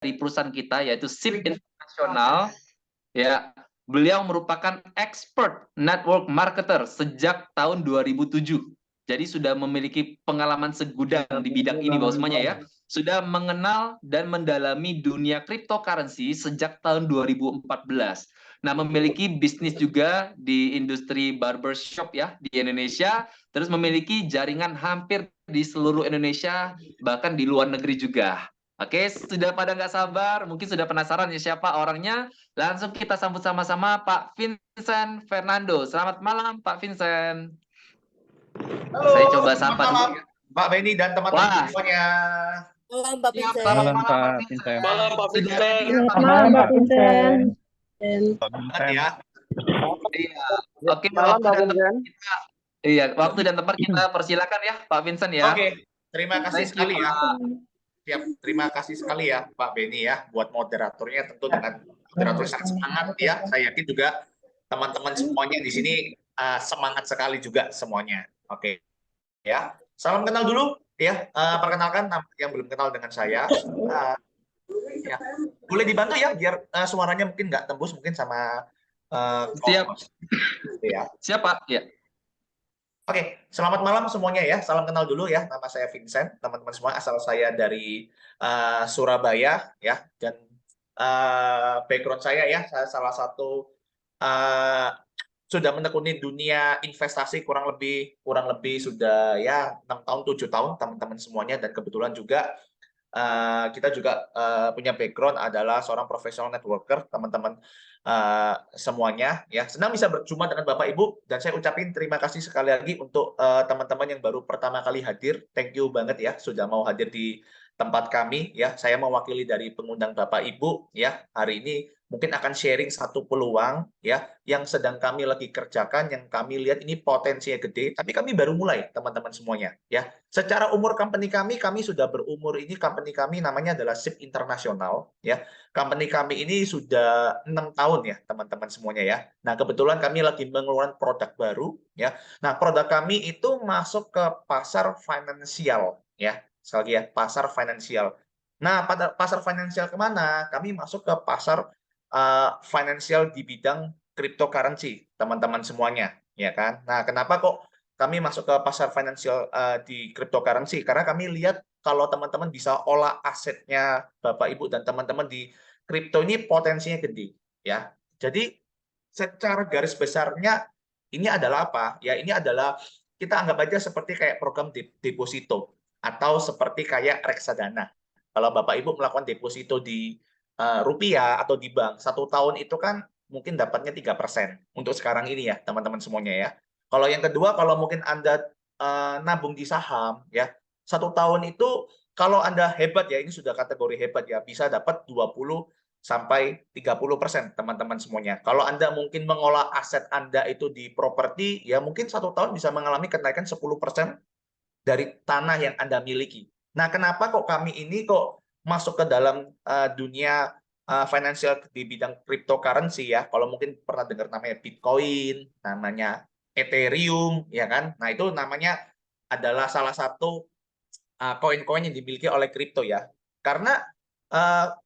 perusahaan kita yaitu SIP Internasional. Ya, beliau merupakan expert network marketer sejak tahun 2007. Jadi sudah memiliki pengalaman segudang di bidang ini Bapak semuanya ya. Sudah mengenal dan mendalami dunia cryptocurrency sejak tahun 2014. Nah, memiliki bisnis juga di industri barbershop ya di Indonesia, terus memiliki jaringan hampir di seluruh Indonesia, bahkan di luar negeri juga. Oke, sudah pada nggak sabar, mungkin sudah penasaran ya siapa orangnya. Langsung kita sambut sama-sama Pak Vincent Fernando. Selamat malam Pak Vincent. Halo, Saya coba selamat sapa malam, dulu. Pak Benny dan teman-teman Wah, semuanya. Malam Pak siap. Vincent. Selamat Malam malam Pak Pak Vincent. Vincent. Malam Pak Sudah Vincent. ready ya Pak Malam Pak Vincent. Banget ya. Iya. Oke, Malam waktu Pak dan tempat Vincent. kita, iya, waktu dan tempat kita persilakan ya Pak Vincent ya. Oke, terima kasih Thank you, sekali ya. Pak. Siap, terima kasih sekali ya Pak Benny ya buat moderatornya, tentu dengan moderator sangat semangat ya. Saya yakin juga teman-teman semuanya di sini semangat sekali juga semuanya. Oke ya. Salam kenal dulu ya. Perkenalkan yang belum kenal dengan saya. Ya. Boleh dibantu ya biar suaranya mungkin nggak tembus mungkin sama Siap. ya. Siap Pak. Ya. Oke, selamat malam semuanya ya. Salam kenal dulu ya. Nama saya Vincent. Teman-teman semua, asal saya dari Surabaya ya. Dan background saya ya, saya salah satu sudah menekuni dunia investasi kurang lebih sudah ya 6 tahun 7 tahun teman-teman semuanya, dan kebetulan juga kita juga punya background adalah seorang profesional networker, teman-teman semuanya ya. Senang bisa berjumpa dengan Bapak Ibu, dan saya ucapin terima kasih sekali lagi untuk teman-teman yang baru pertama kali hadir. Thank you banget ya sudah mau hadir di tempat kami ya. Saya mewakili dari pengundang Bapak Ibu ya. Hari ini mungkin akan sharing satu peluang ya yang sedang kami lagi kerjakan, yang kami lihat ini potensinya gede, tapi kami baru mulai teman-teman semuanya ya. Secara umur company kami sudah berumur, ini company kami namanya adalah SIP Internasional ya. Company kami ini sudah 6 tahun ya teman-teman semuanya ya. Nah, kebetulan kami lagi mengeluarkan produk baru ya. Nah, produk kami itu masuk ke pasar finansial ya. Sekali lagi ya, pasar finansial. Nah, pada pasar finansial kemana? Kami masuk ke pasar finansial di bidang cryptocurrency, teman-teman semuanya, ya kan? Nah, kenapa kok kami masuk ke pasar finansial di cryptocurrency? Karena kami lihat kalau teman-teman bisa olah asetnya Bapak Ibu dan teman-teman di kripto ini potensinya gede, ya. Jadi secara garis besarnya ini adalah apa? Ya, ini adalah kita anggap aja seperti kayak program deposito atau seperti kayak reksadana. Kalau Bapak Ibu melakukan deposito di rupiah atau di bank, 1 tahun itu kan mungkin dapatnya 3% untuk sekarang ini ya teman-teman semuanya ya. Kalau yang kedua, kalau mungkin Anda nabung di saham ya, 1 tahun itu kalau Anda hebat ya, ini sudah kategori hebat ya, bisa dapat 20-30% teman-teman semuanya. Kalau Anda mungkin mengolah aset Anda itu di properti, ya mungkin 1 tahun bisa mengalami kenaikan 10% dari tanah yang Anda miliki. Nah, kenapa kok kami ini kok masuk ke dalam dunia financial di bidang cryptocurrency ya? Kalau mungkin pernah dengar namanya Bitcoin, namanya Ethereum, ya kan? Nah, itu namanya adalah salah satu koin-koin yang dimiliki oleh kripto ya. Karena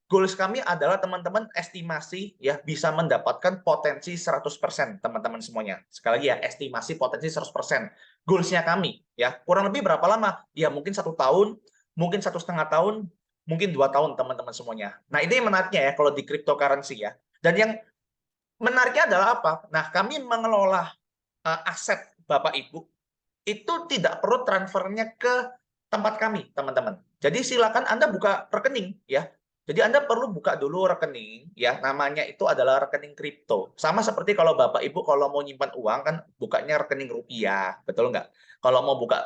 goals kami adalah teman-teman estimasi ya bisa mendapatkan potensi 100% teman-teman semuanya. Sekali lagi ya, estimasi potensi 100%. Goals-nya kami ya, kurang lebih berapa lama? Ya mungkin 1 tahun, mungkin 1,5 tahun, mungkin 2 tahun teman-teman semuanya. Nah, ini yang menariknya ya kalau di cryptocurrency ya. Dan yang menariknya adalah apa? Nah, kami mengelola aset Bapak Ibu itu tidak perlu transfernya ke tempat kami, teman-teman. Jadi silakan Anda buka rekening ya. Jadi Anda perlu buka dulu rekening ya, namanya itu adalah rekening kripto. Sama seperti kalau Bapak Ibu kalau mau nyimpan uang kan bukanya rekening rupiah, betul nggak? Kalau mau buka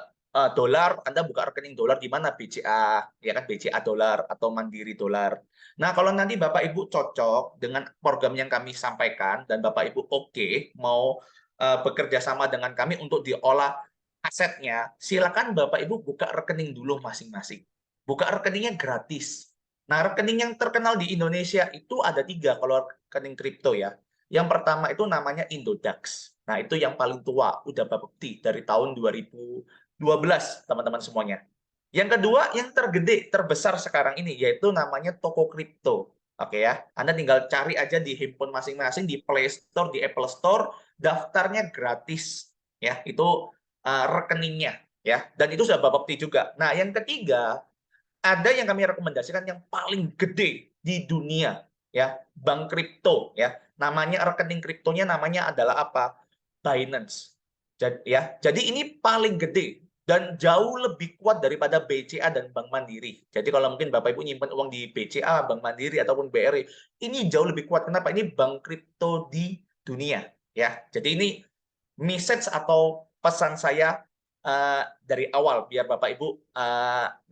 dolar, Anda buka rekening dolar di mana? BCA, ya kan, BCA dolar atau Mandiri dolar. Nah, kalau nanti Bapak Ibu cocok dengan program yang kami sampaikan dan Bapak Ibu oke mau bekerja sama dengan kami untuk diolah asetnya, silakan Bapak Ibu buka rekening dulu masing-masing. Buka rekeningnya gratis. Nah, rekening yang terkenal di Indonesia itu ada 3 kalau rekening kripto ya. Yang pertama itu namanya Indodax. Nah, itu yang paling tua, udah berbukti dari tahun 2012, teman-teman semuanya. Yang kedua, yang tergede, terbesar sekarang ini, yaitu namanya toko kripto. Oke ya, Anda tinggal cari aja di handphone masing-masing, di Play Store, di Apple Store, daftarnya gratis. Ya, itu rekeningnya. Ya, dan itu sudah Bapepti juga. Nah, yang ketiga, ada yang kami rekomendasikan yang paling gede di dunia, ya, bank kripto, ya. Namanya rekening kriptonya namanya adalah apa? Binance. Jadi ini paling gede dan jauh lebih kuat daripada BCA dan Bank Mandiri. Jadi kalau mungkin Bapak Ibu nyimpan uang di BCA, Bank Mandiri ataupun BRI, ini jauh lebih kuat. Kenapa? Ini bank kripto di dunia, ya. Jadi ini message atau pesan saya dari awal biar Bapak Ibu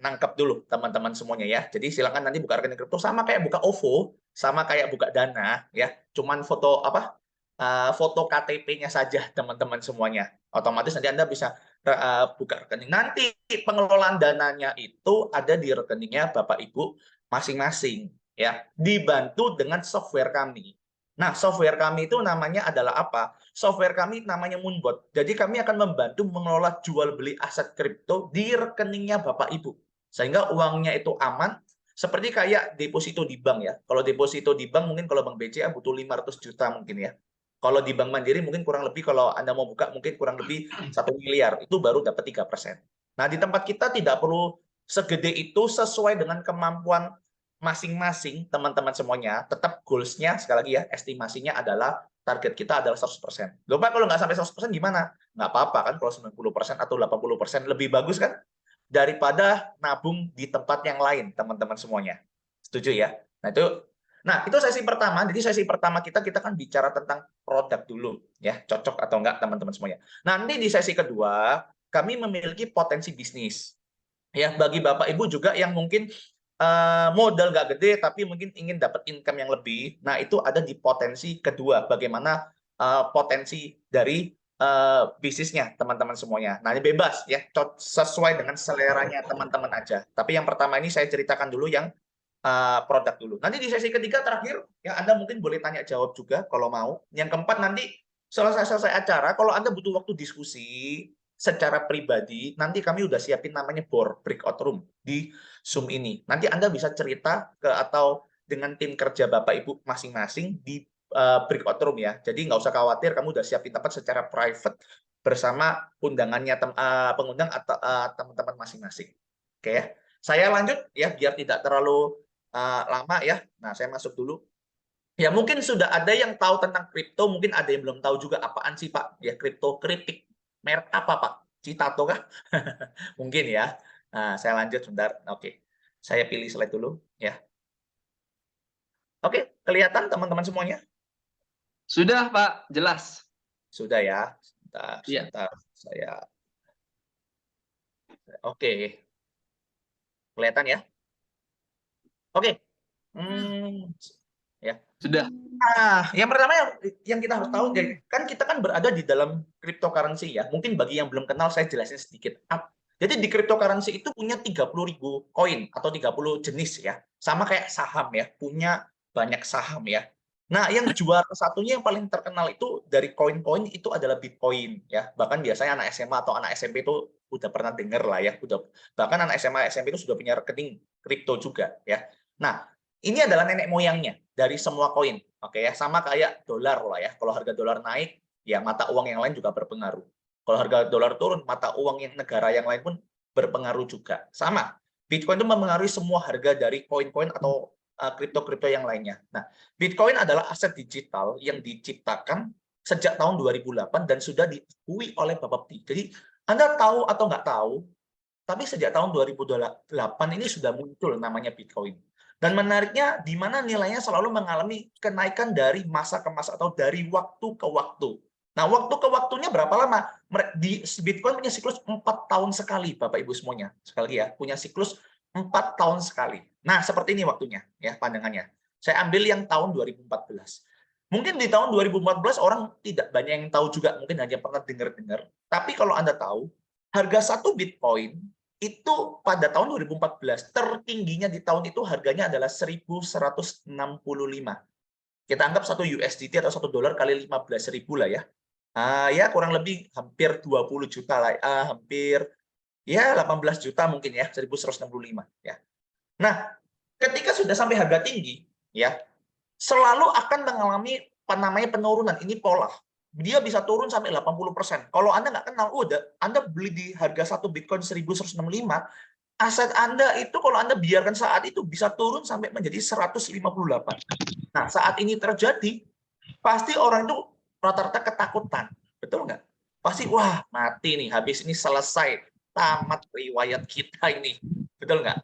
nangkep dulu teman-teman semuanya ya. Jadi silakan nanti buka rekening kripto sama kayak buka OVO, sama kayak buka Dana ya. Cuman foto apa? Foto KTP-nya saja teman-teman semuanya. Otomatis nanti Anda bisa buka rekening. Nanti pengelolaan dananya itu ada di rekeningnya Bapak Ibu masing-masing ya. Dibantu dengan software kami. Nah, software kami itu namanya adalah apa? Software kami namanya Moonbot. Jadi kami akan membantu mengelola jual beli aset kripto di rekeningnya Bapak Ibu. Sehingga uangnya itu aman, seperti kayak deposito di bank ya. Kalau deposito di bank mungkin kalau Bank BCA butuh 500 juta mungkin ya. Kalau di Bank Mandiri mungkin kurang lebih kalau Anda mau buka mungkin kurang lebih 1 miliar. Itu baru dapat 3%. Nah, di tempat kita tidak perlu segede itu sesuai dengan kemampuan masing-masing teman-teman semuanya. Tetap goals-nya sekali lagi ya, estimasinya adalah target kita adalah 100%. Loh Pak, kalau nggak sampai 100% gimana? Nggak apa-apa kan kalau 90% atau 80% lebih bagus kan? Daripada nabung di tempat yang lain, teman-teman semuanya. Setuju ya? Nah, itu sesi pertama. Jadi sesi pertama kita kan bicara tentang produk dulu. Ya, cocok atau enggak teman-teman semuanya. Nanti di sesi kedua, kami memiliki potensi bisnis. Ya, bagi Bapak Ibu juga yang mungkin modal nggak gede tapi mungkin ingin dapat income yang lebih. Nah, itu ada di potensi kedua. Bagaimana potensi dari bisnisnya teman-teman semuanya. Nah, ini bebas ya, sesuai dengan seleranya teman-teman aja. Tapi yang pertama ini saya ceritakan dulu yang produk dulu. Nanti di sesi ketiga terakhir ya Anda mungkin boleh tanya jawab juga kalau mau. Yang keempat nanti selesai acara kalau Anda butuh waktu diskusi secara pribadi, nanti kami udah siapin namanya breakout room di Zoom ini. Nanti Anda bisa cerita atau dengan tim kerja Bapak Ibu masing-masing di breakout room ya. Jadi nggak usah khawatir, kamu udah siapin tempat secara private bersama undangannya pengundang atau teman-teman masing-masing. Oke ya. Saya lanjut ya biar tidak terlalu lama ya. Nah, saya masuk dulu. Ya, mungkin sudah ada yang tahu tentang kripto, mungkin ada yang belum tahu juga apaan sih, Pak? Ya, kripto, kritik. Merek apa, Pak? Citato kah? Mungkin ya. Nah, saya lanjut sebentar. Oke. Saya pilih slide dulu ya. Oke, kelihatan teman-teman semuanya? Sudah, Pak, jelas. Sudah ya. Sebentar, Iya. sebentar. Oke. Kelihatan ya? Oke. Ya. Sudah. Nah, yang pertama yang kita harus tahu, kan kita kan berada di dalam cryptocurrency ya. Mungkin bagi yang belum kenal, saya jelasin sedikit. Jadi di cryptocurrency itu punya 30.000 koin atau 30 jenis ya. Sama kayak saham ya, punya banyak saham ya. Nah, yang juara satunya yang paling terkenal itu dari koin-koin itu adalah Bitcoin ya. Bahkan biasanya anak SMA atau anak SMP itu udah pernah dengar lah ya. Bahkan anak SMA SMP itu sudah punya rekening kripto juga ya. Nah, ini adalah nenek moyangnya dari semua koin. Oke ya, sama kayak dolar lah ya. Kalau harga dolar naik, ya mata uang yang lain juga berpengaruh. Kalau harga dolar turun, mata uang yang negara yang lain pun berpengaruh juga. Sama. Bitcoin itu mempengaruhi semua harga dari koin-koin atau kripto-kripto yang lainnya. Nah, Bitcoin adalah aset digital yang diciptakan sejak tahun 2008 dan sudah diakui oleh Bapepti. Jadi, Anda tahu atau nggak tahu, tapi sejak tahun 2008 ini sudah muncul namanya Bitcoin. Dan menariknya, di mana nilainya selalu mengalami kenaikan dari masa ke masa atau dari waktu ke waktu. Nah, waktu ke waktunya berapa lama? Di Bitcoin punya siklus 4 tahun sekali, Bapak Ibu semuanya. Sekali lagi ya, punya siklus 4 tahun sekali. Nah, seperti ini waktunya, ya pandangannya. Saya ambil yang tahun 2014. Mungkin di tahun 2014 orang tidak banyak yang tahu juga, mungkin hanya pernah dengar-dengar. Tapi kalau Anda tahu, harga satu Bitcoin itu pada tahun 2014 tertingginya di tahun itu harganya adalah 1.165. Kita anggap satu USDT atau $1 kali 15.000 lah ya. Ya kurang lebih hampir 20 juta lah, hampir Ya, 18 juta mungkin ya, 1165 ya. Nah, ketika sudah sampai harga tinggi ya, selalu akan mengalami apa namanya penurunan. Ini pola. Dia bisa turun sampai 80%. Kalau Anda nggak kenal, udah Anda beli di harga satu Bitcoin 1165, aset Anda itu kalau Anda biarkan saat itu bisa turun sampai menjadi 158. Nah, saat ini terjadi, pasti orang itu rata-rata ketakutan. Betul nggak? Pasti, wah mati nih, habis ini selesai. Tamat riwayat kita ini. Betul nggak?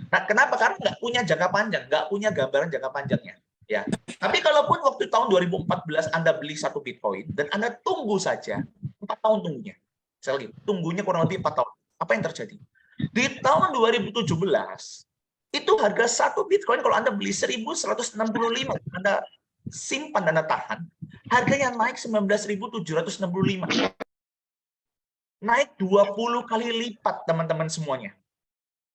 Nah, kenapa? Karena nggak punya jangka panjang, nggak punya gambaran jangka panjangnya. Ya. Tapi kalaupun waktu tahun 2014 Anda beli satu Bitcoin, dan Anda tunggu saja, 4 tahun tunggunya. Sekali lagi, tunggunya kurang lebih 4 tahun. Apa yang terjadi? Di tahun 2017, itu harga satu Bitcoin kalau Anda beli 1165, Anda simpan dan Anda tahan, harganya naik 19.765. Naik 20 kali lipat, teman-teman semuanya.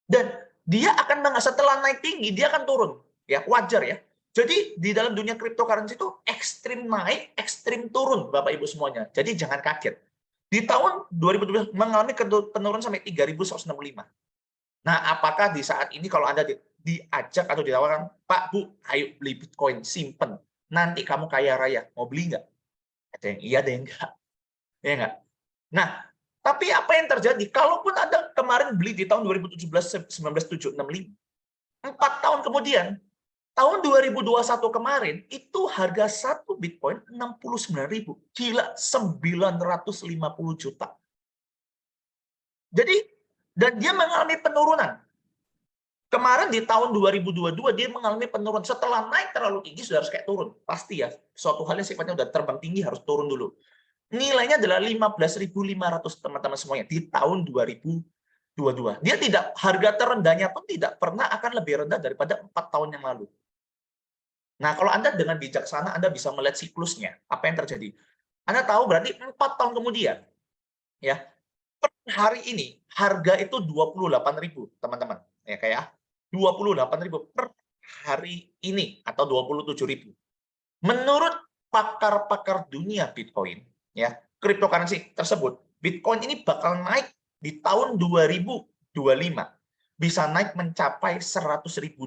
Dan dia akan setelah naik tinggi, dia akan turun. Ya, wajar ya. Jadi di dalam dunia cryptocurrency itu ekstrim naik, ekstrim turun, Bapak Ibu semuanya. Jadi jangan kaget. Di tahun 2012 mengalami penurunan sampai 3.165. Nah, apakah di saat ini kalau Anda diajak atau ditawarkan, Pak, Bu, ayo beli Bitcoin, simpen. Nanti kamu kaya raya. Mau beli nggak? Ada yang iya, ada yang enggak. Ya enggak? Nah, tapi apa yang terjadi? Kalaupun Anda kemarin beli di tahun 2017, 19.765, 4 tahun kemudian, tahun 2021 kemarin, itu harga satu Bitcoin 69.000. Gila, 950 juta. Jadi, dan dia mengalami penurunan. Kemarin di tahun 2022 dia mengalami penurunan. Setelah naik terlalu tinggi sudah harus kayak turun. Pasti ya, suatu hal yang sifatnya udah terbang tinggi harus turun dulu. Nilainya adalah 15.500 teman-teman semuanya di tahun 2022. Dia tidak, harga terendahnya pun tidak pernah akan lebih rendah daripada 4 tahun yang lalu. Nah, kalau Anda dengan bijaksana Anda bisa melihat siklusnya, apa yang terjadi. Anda tahu berarti 4 tahun kemudian ya, per hari ini harga itu 28.000, teman-teman. Ya kayak 28.000 per hari ini atau 27.000. Menurut pakar-pakar dunia Bitcoin, ya, cryptocurrency tersebut, Bitcoin ini bakal naik di tahun 2025. Bisa naik mencapai $100.000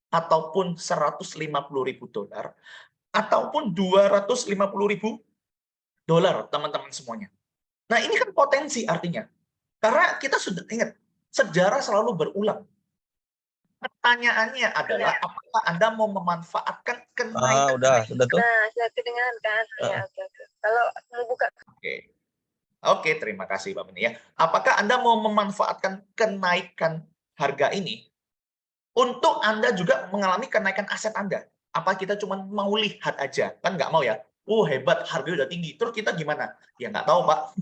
ataupun $150.000 ataupun $250.000, teman-teman semuanya. Nah, ini kan potensi artinya. Karena kita sudah ingat, sejarah selalu berulang. Pertanyaannya adalah, apakah Anda mau memanfaatkan kenaikan? Udah tuh. Nah, saya kedengaran kan? Ya, oke. Kalau mau buka. Oke, terima kasih Pak Beni ya. Apakah Anda mau memanfaatkan kenaikan harga ini untuk Anda juga mengalami kenaikan aset Anda? Apa kita cuma mau lihat aja? Kan nggak mau ya. Hebat, harganya udah tinggi. Terus kita gimana? Ya nggak tahu, Pak.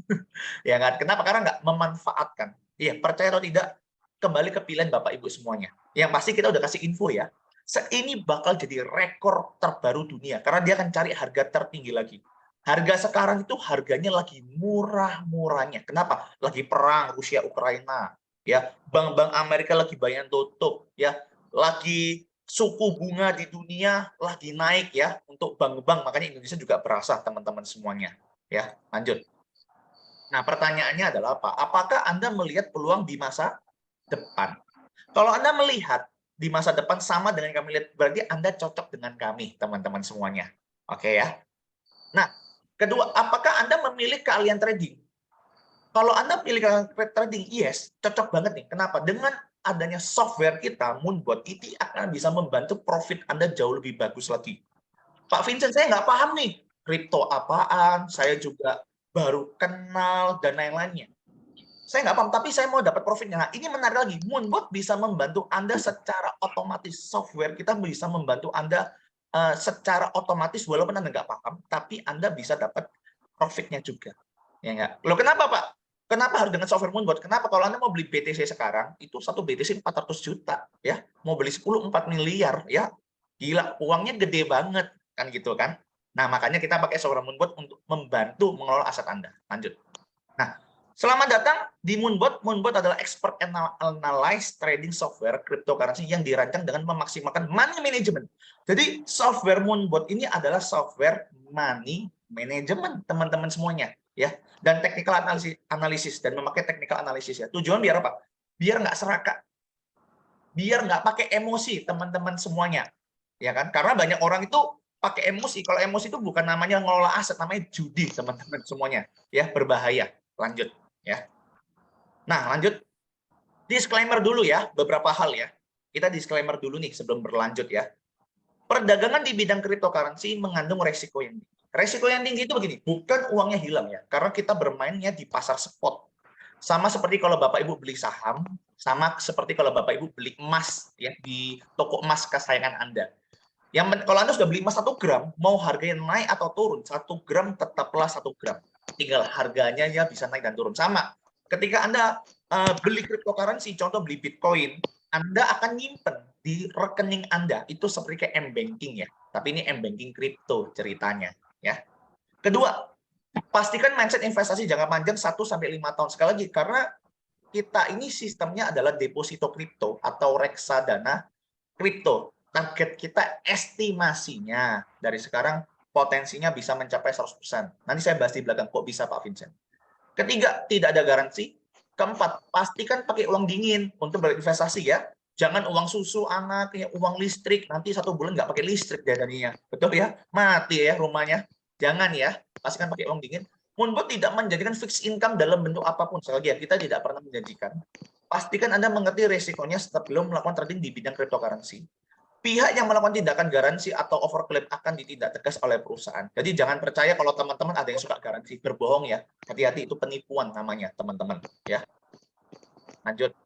Ya nggak. Kenapa? Karena nggak memanfaatkan. Iya, percaya atau tidak, kembali ke pilihan Bapak Ibu semuanya. Yang pasti kita udah kasih info ya. Ini bakal jadi rekor terbaru dunia. Karena dia akan cari harga tertinggi lagi. Harga sekarang itu harganya lagi murah-murahnya. Kenapa? Lagi perang Rusia-Ukraina. Ya, bank-bank Amerika lagi banyak tutup. Ya, lagi suku bunga di dunia lagi naik ya untuk bank-bank, makanya Indonesia juga berasa teman-teman semuanya. Ya, lanjut. Nah, pertanyaannya adalah apa? Apakah Anda melihat peluang di masa depan? Kalau Anda melihat di masa depan sama dengan kami lihat, berarti Anda cocok dengan kami, teman-teman semuanya. Oke ya. Nah, kedua, apakah Anda memilih keahlian trading? Kalau Anda pilih keahlian trading, yes, cocok banget nih. Kenapa? Dengan adanya software kita, Moonbot, itu akan bisa membantu profit Anda jauh lebih bagus lagi. Pak Vincent, saya nggak paham nih, kripto apaan, saya juga baru kenal, dan lain-lainnya. Saya nggak paham, tapi saya mau dapat profitnya. Nah, ini menarik lagi, Moonbot bisa membantu Anda secara otomatis. Software kita bisa membantu Anda secara otomatis, walaupun Anda nggak paham, tapi Anda bisa dapat profitnya juga. Ya nggak? Loh, kenapa Pak? Kenapa harus dengan software Moonbot? Kenapa? Kalau Anda mau beli BTC sekarang, itu satu BTC 400 juta. Ya. Mau beli 10, 4 miliar. Ya. Gila, uangnya gede banget. Kan gitu kan? Nah, makanya kita pakai software Moonbot untuk membantu mengelola aset Anda. Lanjut. Nah, selamat datang di Moonbot. Moonbot adalah expert analyze trading software cryptocurrency yang dirancang dengan memaksimalkan money management. Jadi, software Moonbot ini adalah software money management, teman-teman semuanya. ya, dan technical analisis dan memakai technical analisis ya. Tujuan biar apa? Biar nggak serakah, biar nggak pakai emosi teman-teman semuanya, ya kan? Karena banyak orang itu pakai emosi. Kalau emosi itu bukan namanya ngelola aset, namanya judi teman-teman semuanya, ya, berbahaya. Lanjut, ya. Nah, lanjut. Disclaimer dulu ya, beberapa hal ya. Kita disclaimer dulu nih sebelum berlanjut ya. Perdagangan di bidang cryptocurrency mengandung resiko yang tinggi. Resiko yang tinggi itu begini, bukan uangnya hilang ya, karena kita bermainnya di pasar spot. Sama seperti kalau Bapak Ibu beli saham, sama seperti kalau Bapak Ibu beli emas ya di toko emas kesayangan Anda. Kalau Anda sudah beli emas 1 gram, mau harganya naik atau turun, 1 gram tetaplah 1 gram. Tinggal harganya ya bisa naik dan turun. Sama, ketika Anda beli cryptocurrency, contoh beli Bitcoin, Anda akan nyimpen di rekening Anda. Itu seperti kayak M-Banking ya. Tapi ini M-Banking kripto ceritanya. Ya. Kedua, pastikan mindset investasi jangka panjang 1-5 tahun. Sekali lagi, karena kita ini sistemnya adalah deposito kripto atau reksadana kripto. Target kita estimasinya dari sekarang potensinya bisa mencapai 100%. Nanti saya bahas di belakang kok bisa Pak Vincent. Ketiga, tidak ada garansi. Keempat, pastikan pakai uang dingin untuk berinvestasi ya. Jangan uang susu anak, ya, uang listrik. Nanti 1 bulan nggak pakai listrik darinya. Betul ya? Mati ya rumahnya. Jangan ya. Pastikan pakai uang dingin. Moonbot tidak menjadikan fixed income dalam bentuk apapun. Sekali lagi ya, kita tidak pernah menjanjikan. Pastikan Anda mengerti resikonya sebelum melakukan trading di bidang cryptocurrency. Pihak yang melakukan tindakan garansi atau overclaim akan ditindak tegas oleh perusahaan. Jadi jangan percaya kalau teman-teman ada yang suka garansi, berbohong ya. Hati-hati, itu penipuan namanya, teman-teman. Ya. Lanjut.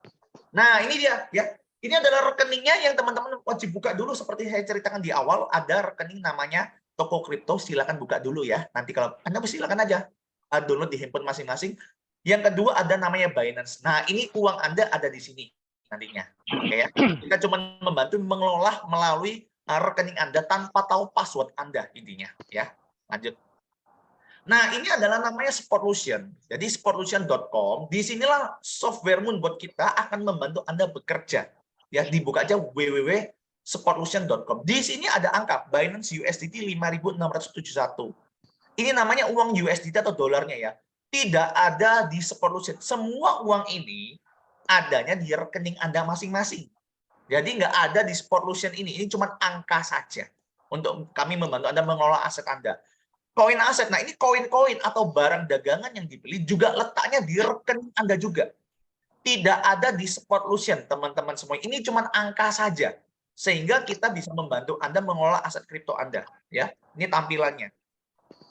Nah, ini dia ya. Ini adalah rekeningnya yang teman-teman wajib buka dulu seperti saya ceritakan di awal, ada rekening namanya toko kripto, silakan buka dulu ya. Nanti kalau Anda silakan aja download di handphone masing-masing. Yang kedua ada namanya Binance. Nah, ini uang Anda ada di sini nantinya. Oke ya. Kita cuma membantu mengelola melalui rekening Anda tanpa tahu password Anda intinya ya. Lanjut. Nah, ini adalah namanya Sportlution. Jadi sportlution.com, disinilah software Moonbot kita akan membantu Anda bekerja. Ya, dibuka aja www.sportlution.com. Di sini ada angka Binance USDT 5.671. Ini namanya uang USDT atau dolarnya ya. Tidak ada di Sportlution. Semua uang ini adanya di rekening Anda masing-masing. Jadi nggak ada di Sportlution ini. Ini cuma angka saja. Untuk kami membantu Anda mengelola aset Anda. Koin aset. Nah, ini koin-koin atau barang dagangan yang dibeli juga letaknya di rekening Anda juga. Tidak ada di Sportlution, teman-teman semua. Ini cuma angka saja. Sehingga kita bisa membantu Anda mengelola aset kripto Anda. Ya, ini tampilannya.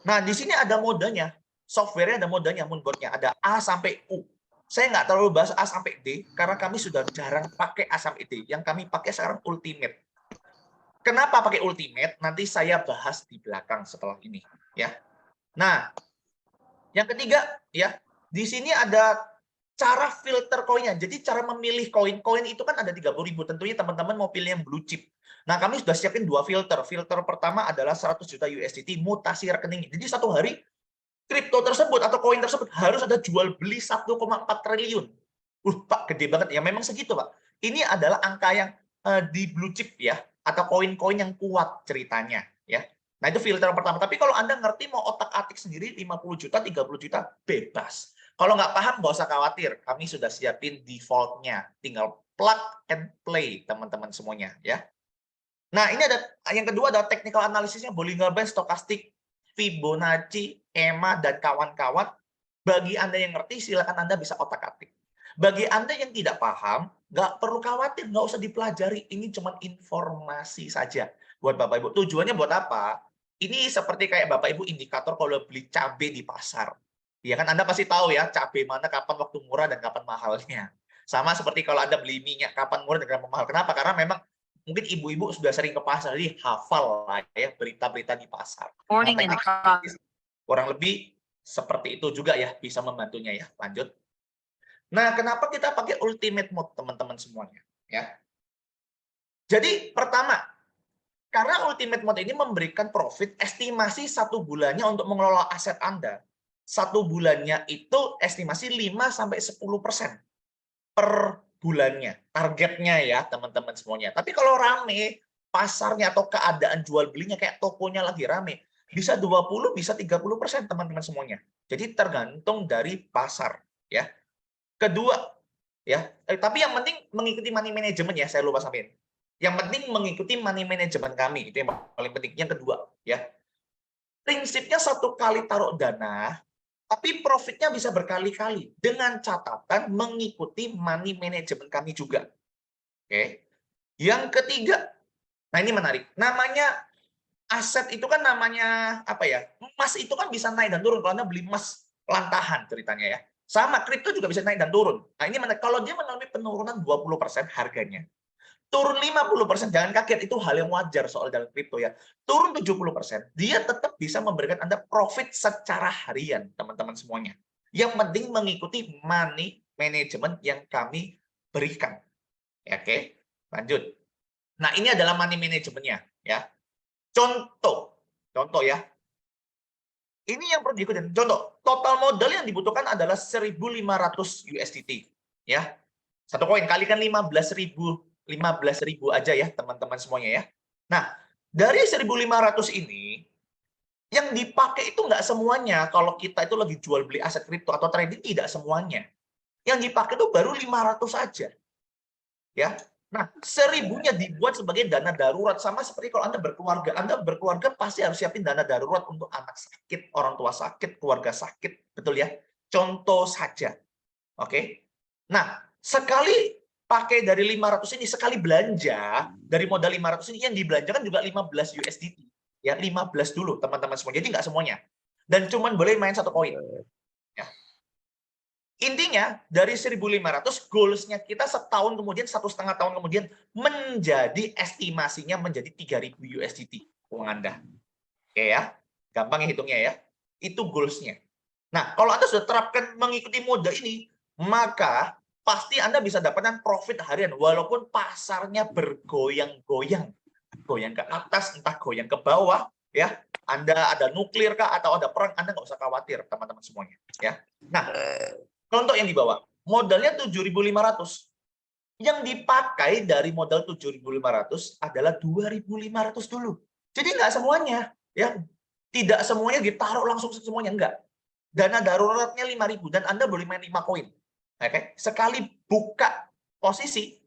Nah, di sini ada modenya. Software-nya ada modenya, Moonbot-nya. Ada A sampai U. Saya nggak terlalu bahas A sampai D, karena kami sudah jarang pakai A sampai D. Yang kami pakai sekarang Ultimate. Kenapa pakai Ultimate? Nanti saya bahas di belakang setelah ini. Ya. Nah, yang ketiga, ya, di sini ada cara filter koinnya. Jadi cara memilih koin itu kan ada 30.000. Tentunya teman-teman mau pilih yang blue chip. Nah, kami sudah siapin 2 filter. Filter pertama adalah 100 juta USDT mutasi rekening. Jadi satu hari kripto tersebut atau koin tersebut harus ada jual beli 1,4 triliun. Pak, gede banget ya. Memang segitu, Pak. Ini adalah angka yang di blue chip ya, atau koin-koin yang kuat ceritanya ya. Nah, itu filter pertama. Tapi kalau Anda ngerti mau otak-atik sendiri 50 juta, 30 juta, bebas. Kalau nggak paham, nggak usah khawatir. Kami sudah siapin default-nya. Tinggal plug and play, teman-teman semuanya. Ya. Nah, ini ada yang kedua ada technical analisisnya, Bollinger Band, Stochastic, Fibonacci, EMA, dan kawan-kawan. Bagi Anda yang ngerti, silakan Anda bisa otak-atik. Bagi Anda yang tidak paham, nggak perlu khawatir, nggak usah dipelajari. Ini cuma informasi saja buat Bapak Ibu. Tujuannya buat apa? Ini seperti kayak Bapak Ibu indikator kalau beli cabai di pasar. Ya kan Anda pasti tahu ya, cabai mana kapan waktu murah dan kapan mahalnya. Sama seperti kalau Anda beli minyak kapan murah dan kapan mahal. Kenapa? Karena memang mungkin ibu-ibu sudah sering ke pasar, jadi hafal lah ya berita-berita di pasar. Morning Nah, in the car. kurang lebih seperti itu juga ya, bisa membantunya ya. Lanjut. Nah, kenapa kita pakai Ultimate Mode, teman-teman semuanya? Ya. Jadi, pertama, karena Ultimate Mode ini memberikan profit estimasi 1 bulannya untuk mengelola aset Anda. 1 bulannya itu estimasi 5-10% per bulannya. Targetnya ya, teman-teman semuanya. Tapi kalau rame, pasarnya atau keadaan jual belinya kayak tokonya lagi rame, bisa 20, bisa 30% teman-teman semuanya. Jadi tergantung dari pasar, ya. Kedua, ya, tapi yang penting mengikuti money management ya, saya lupa sampaikan. Yang penting mengikuti money management kami, itu yang paling penting. Yang kedua, ya. Prinsipnya satu kali taruh dana, tapi profitnya bisa berkali-kali dengan catatan mengikuti money management kami juga. Oke. Yang ketiga, nah ini menarik. Namanya aset itu kan namanya apa ya? Emas itu kan bisa naik dan turun kalau Anda beli emas lantahan ceritanya ya. Sama kripto juga bisa naik dan turun. Nah, ini menarik. Kalau dia mengalami penurunan 20% harganya, turun 50%, jangan kaget, itu hal yang wajar soal dalam kripto ya. Turun 70%, dia tetap bisa memberikan Anda profit secara harian, teman-teman semuanya. Yang penting mengikuti money management yang kami berikan. Ya, oke, lanjut. Nah, ini adalah money managementnya ya. Contoh ya. Ini yang perlu diikuti. Contoh, total modal yang dibutuhkan adalah 1.500 USDT ya. Satu koin kalikan 15.000 aja ya teman-teman semuanya ya. Nah, dari 1.500 ini yang dipakai itu nggak semuanya. Kalau kita itu lagi jual beli aset kripto atau trading, tidak semuanya. Yang dipakai itu baru 500 saja. Ya. Nah, 1.000-nya dibuat sebagai dana darurat, sama seperti kalau Anda berkeluarga. Anda berkeluarga pasti harus siapin dana darurat untuk anak sakit, orang tua sakit, keluarga sakit, betul ya? Contoh saja. Oke. Nah, sekali pakai dari 500 ini, sekali belanja dari modal 500 ini, yang dibelanjakan juga 15 USDT. Ya, 15 dulu teman-teman semua. Jadi nggak semuanya. Dan cuman boleh main satu koin. Ya. Intinya dari 1.500 goals-nya kita setahun kemudian, 1,5 tahun kemudian menjadi estimasinya menjadi 3.000 USDT uang Anda. Oke ya, gampang ya hitungnya ya. Itu goals-nya. Nah, kalau Anda sudah terapkan mengikuti mode ini, maka pasti Anda bisa dapatkan profit harian walaupun pasarnya bergoyang-goyang. Goyang ke atas, entah goyang ke bawah, ya. Anda ada nuklir kah atau ada perang, Anda nggak usah khawatir, teman-teman semuanya. Ya. Nah, contoh yang di bawah, modalnya 7.500. Yang dipakai dari modal 7.500 adalah 2.500 dulu. Jadi nggak semuanya, ya. Tidak semuanya ditaruh langsung semuanya, enggak. Dana daruratnya 5.000 dan Anda boleh main 5 koin. Oke, sekali buka posisi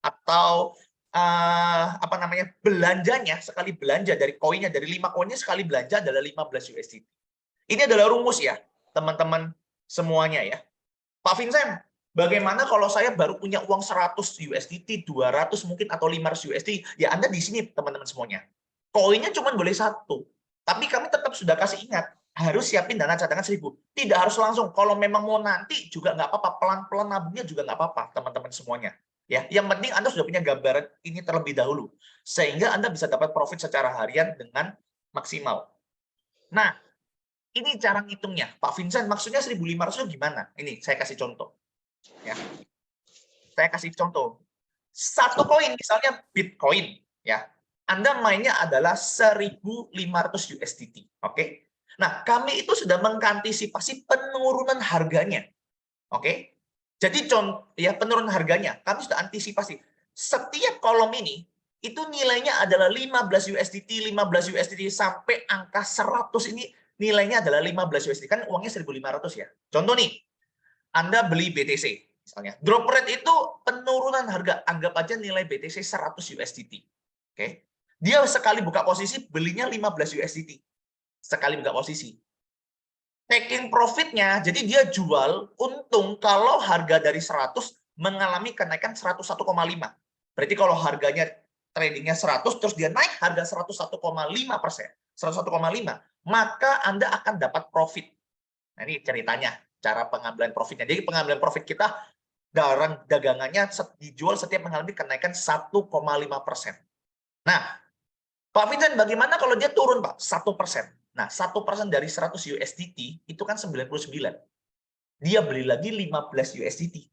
atau apa namanya belanjanya, sekali belanja dari koinnya, dari 5 koinnya sekali belanja adalah 15 USDT. Ini adalah rumus ya, teman-teman semuanya ya. Pak Vincent, bagaimana kalau saya baru punya uang 100 USDT, 200 mungkin atau 500 USDT? Ya Anda di sini teman-teman semuanya. Koinnya cuma boleh satu. Tapi kami tetap sudah kasih ingat, harus siapin dana cadangan 1.000. Tidak harus langsung. Kalau memang mau nanti juga nggak apa-apa. Pelan-pelan nabungnya juga nggak apa-apa, teman-teman semuanya. Ya, yang penting Anda sudah punya gambaran ini terlebih dahulu. Sehingga Anda bisa dapat profit secara harian dengan maksimal. Nah, ini cara ngitungnya. Pak Vincent, maksudnya 1.500 itu gimana? Ini, saya kasih contoh. Ya. Saya kasih contoh. Satu koin, misalnya Bitcoin. Ya. Anda mainnya adalah 1.500 USDT. Oke? Nah, kami itu sudah mengantisipasi penurunan harganya. Oke? Jadi contoh ya penurunan harganya, kami sudah antisipasi. Setiap kolom ini itu nilainya adalah 15 USDT, 15 USDT sampai angka 100 ini nilainya adalah 15 USDT. Kan uangnya 1.500 ya. Contoh nih, Anda beli BTC misalnya. Drop rate itu penurunan harga, anggap aja nilai BTC 100 USDT. Oke. Dia sekali buka posisi belinya 15 USDT. Sekali buka posisi. Taking profitnya, jadi dia jual untung kalau harga dari 100 mengalami kenaikan 101,5. Berarti kalau harganya tradingnya 100, terus dia naik harga 101,5%, 101,5, maka Anda akan dapat profit. Nah ini ceritanya, cara pengambilan profitnya. Jadi pengambilan profit kita, barang dagangannya dijual setiap mengalami kenaikan 1,5%. Nah, Pak Vincent, bagaimana kalau dia turun, Pak? 1%. Nah, 1% dari 100 USDT itu kan 99. Dia beli lagi 15 USDT.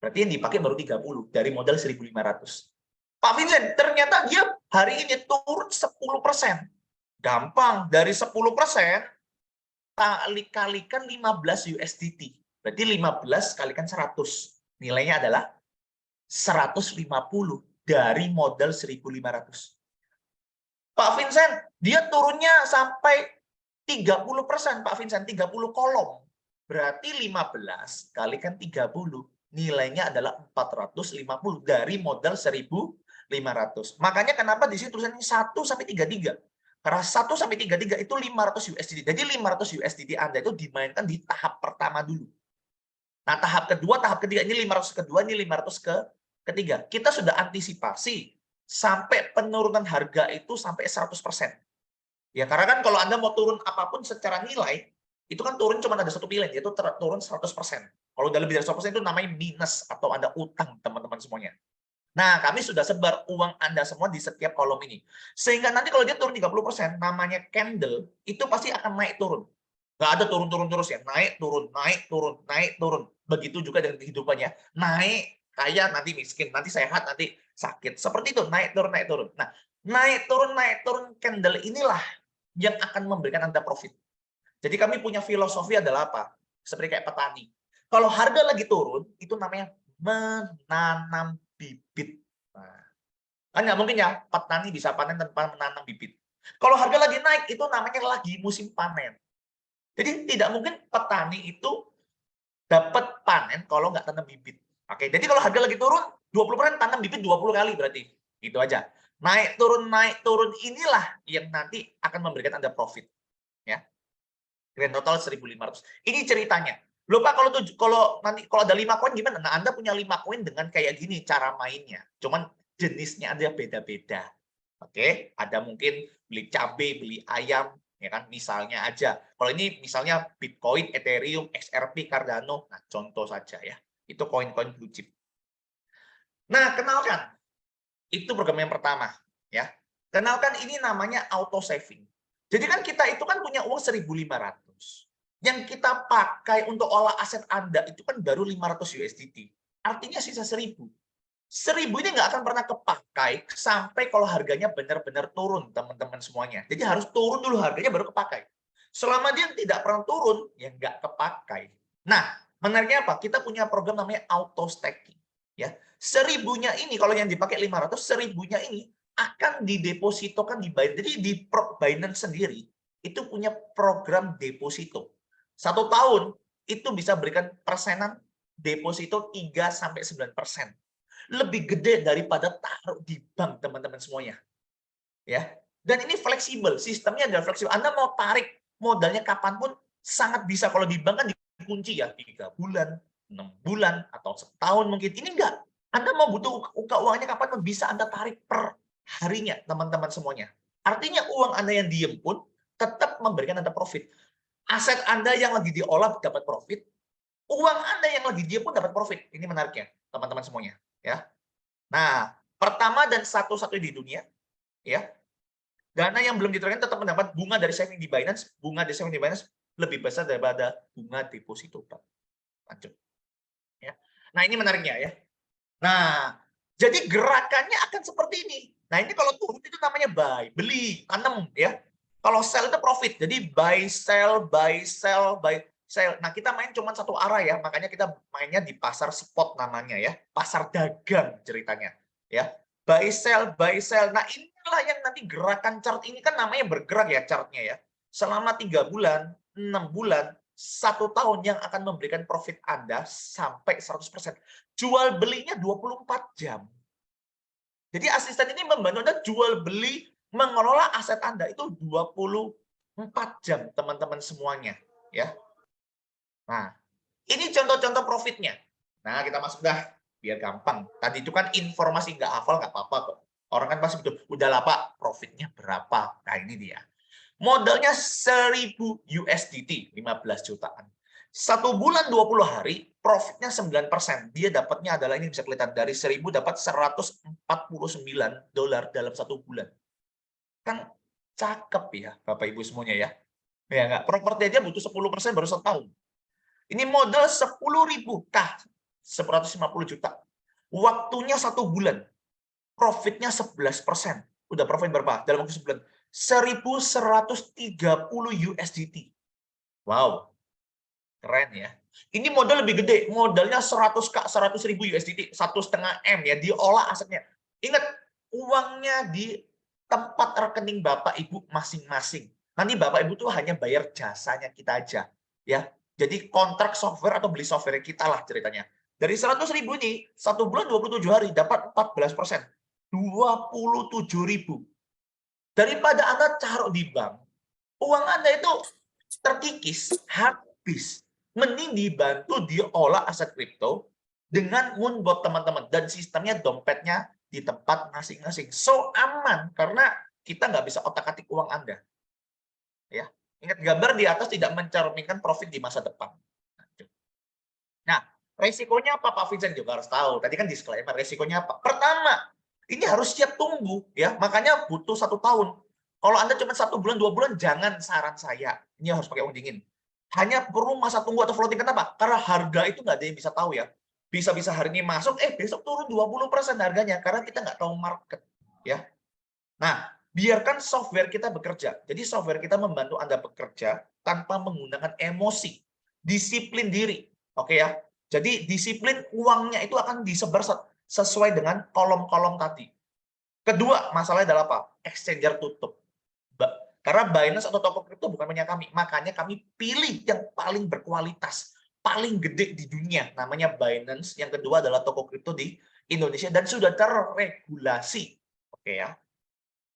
Berarti yang dipakai baru 30 dari modal 1.500. Pak Vincent, ternyata dia hari ini turun 10%. Gampang, dari 10% kalikan 15 USDT. Berarti 15 kalikan 100. Nilainya adalah 150 dari modal 1.500. Pak Vincent, dia turunnya sampai 30%, Pak Vincent, 30 kolom. Berarti 15 kalikan 30, nilainya adalah 450 dari modal 1.500. Makanya kenapa di sini tulisannya 1 sampai 33. Karena 1 sampai 33 itu 500 USDT. Jadi 500 USDT Anda itu dimainkan di tahap pertama dulu. Nah, tahap kedua, tahap ketiga, ini 500 kedua, ini 500 ketiga. Kita sudah antisipasi sampai penurunan harga itu sampai 100%. Ya, karena kan kalau Anda mau turun apapun secara nilai, itu kan turun cuma ada satu pilihan, yaitu turun 100%. Kalau udah lebih dari 100% itu namanya minus atau Anda utang, teman-teman semuanya. Nah, kami sudah sebar uang Anda semua di setiap kolom ini. Sehingga nanti kalau dia turun 30%, namanya candle, itu pasti akan naik turun. Nggak ada turun-turun terus ya. Naik, turun, naik, turun, naik, turun. Begitu juga dengan kehidupannya. Naik, kaya, nanti miskin. Nanti sehat, nanti sakit. Seperti itu, naik, turun, naik, turun. Nah, naik, turun, candle inilah yang akan memberikan Anda profit. Jadi kami punya filosofi adalah apa? Seperti kayak petani. Kalau harga lagi turun, itu namanya menanam bibit. Nah, kan nggak mungkin ya petani bisa panen tanpa menanam bibit. Kalau harga lagi naik, itu namanya lagi musim panen. Jadi tidak mungkin petani itu dapat panen kalau nggak tanam bibit. Oke, jadi kalau harga lagi turun, 20% tanam bibit 20 kali berarti. Gitu aja. Naik turun inilah yang nanti akan memberikan Anda profit. Ya. Grand total 1.500. Ini ceritanya. Lupa kalau nanti kalau ada 5 koin gimana? Nah, Anda punya 5 koin dengan kayak gini cara mainnya. Cuman jenisnya ada beda-beda. Oke, ada mungkin beli cabai, beli ayam, ya kan? Misalnya aja. Kalau ini misalnya Bitcoin, Ethereum, XRP, Cardano, nah contoh saja ya. Itu koin-koin blue chip. Nah, kenalkan. Itu program yang pertama, ya. Kenalkan ini namanya auto saving. Jadi kan kita itu kan punya uang 1.500. Yang kita pakai untuk olah aset Anda itu kan baru 500 USDT. Artinya sisa 1.000. 1.000 ini nggak akan pernah kepakai sampai kalau harganya benar-benar turun, teman-teman semuanya. Jadi harus turun dulu harganya baru kepakai. Selama dia tidak pernah turun, ya nggak kepakai. Nah, menariknya apa? Kita punya program namanya auto staking. Ya, 1.000-nya ini kalau yang dipakai 500, 1.000-nya ini akan didepositokan di Binance. Jadi di Binance sendiri itu punya program deposito. 1 tahun itu bisa berikan persenan deposito 3-9%. Lebih gede daripada taruh di bank, teman-teman semuanya. Ya. Dan ini fleksibel, sistemnya adalah fleksibel. Anda mau tarik modalnya kapanpun sangat bisa. Kalau di bank kan dikunci ya 3 bulan, 6 bulan, atau setahun mungkin. Ini enggak. Anda mau butuh uangnya kapanpun bisa Anda tarik per harinya, teman-teman semuanya. Artinya uang Anda yang diem pun tetap memberikan Anda profit. Aset Anda yang lagi diolah dapat profit, uang Anda yang lagi diem pun dapat profit. Ini menariknya, teman-teman semuanya. Ya. Nah, pertama dan satu-satunya di dunia, ya, dana yang belum diturunkan tetap mendapat bunga dari saving di Binance. Bunga dari saving di Binance lebih besar daripada bunga deposito. Lanjut. Ya. Nah, ini menariknya ya. Nah, jadi gerakannya akan seperti ini. Nah, ini kalau turun itu namanya buy, beli, tanam ya. Kalau sell itu profit. Jadi buy, sell, buy, sell, buy, sell. Nah, kita main cuma satu arah ya. Makanya kita mainnya di pasar spot namanya ya. Pasar dagang ceritanya. Ya. Buy, sell, buy, sell. Nah, inilah yang nanti gerakan chart ini kan namanya bergerak ya chartnya ya. Selama 3 bulan, 6 bulan, 1 tahun yang akan memberikan profit Anda sampai 100%. Jual belinya 24 jam. Jadi asisten ini membantu Anda jual beli, mengelola aset Anda itu 24 jam, teman-teman semuanya. Ya. Nah, ini contoh-contoh profitnya. Nah, kita masuk dah, biar gampang. Tadi itu kan informasi nggak hafal, nggak apa-apa kok. Orang kan pasti betul, udah lah Pak, profitnya berapa? Nah, ini dia. Modalnya 1.000 USDT, 15 jutaan. 1 bulan 20 hari, profitnya 9%. Dia dapatnya adalah, ini bisa kelihatan, dari 1.000 dapat $149 dalam 1 bulan. Kan cakep ya, Bapak Ibu semuanya ya. Ya enggak? Properti aja butuh 10% baru setahun. Ini modal 10.000, 150 juta. Waktunya 1 bulan. Profitnya 11%. Udah profit berapa? Dalam waktu sebulan. 1.130 USDT. Wow. Keren ya. Ini modal lebih gede. Modalnya 100.000 USDT. 1,5 M ya. Diolah asetnya. Ingat, uangnya di tempat rekening Bapak Ibu masing-masing. Nanti Bapak Ibu tuh hanya bayar jasanya kita aja, ya. Jadi kontrak software atau beli software kita lah ceritanya. Dari 100.000 ini, 1 bulan 27 hari dapat 14%. 27.000. Daripada Anda taruh di bank, uang Anda itu terkikis, habis. Mending dibantu diolah aset kripto dengan Moonbot teman-teman. Dan sistemnya dompetnya di tempat masing-masing. So aman, karena kita nggak bisa otak-atik uang Anda. Ya, ingat gambar di atas tidak mencerminkan profit di masa depan. Nah, resikonya apa Pak Vincent juga harus tahu. Tadi kan disclaimer, resikonya apa? Pertama, ini harus siap tunggu, ya. Makanya butuh 1 tahun. Kalau Anda cuma 1 bulan, 2 bulan, jangan saran saya. Ini harus pakai uang dingin. Hanya perlu masa tunggu atau floating. Kenapa? Karena harga itu nggak ada yang bisa tahu ya. Bisa-bisa hari ini masuk, besok turun 20% harganya. Karena kita nggak tahu market. Ya. Nah, biarkan software kita bekerja. Jadi software kita membantu Anda bekerja tanpa menggunakan emosi. Disiplin diri. Oke ya. Jadi disiplin uangnya itu akan disebar sesuai dengan kolom-kolom tadi. Kedua, masalahnya adalah apa? Exchanger tutup. Karena Binance atau toko kripto bukan punya kami. Makanya kami pilih yang paling berkualitas, paling gede di dunia. Namanya Binance. Yang kedua adalah toko kripto di Indonesia dan sudah terregulasi. Oke ya.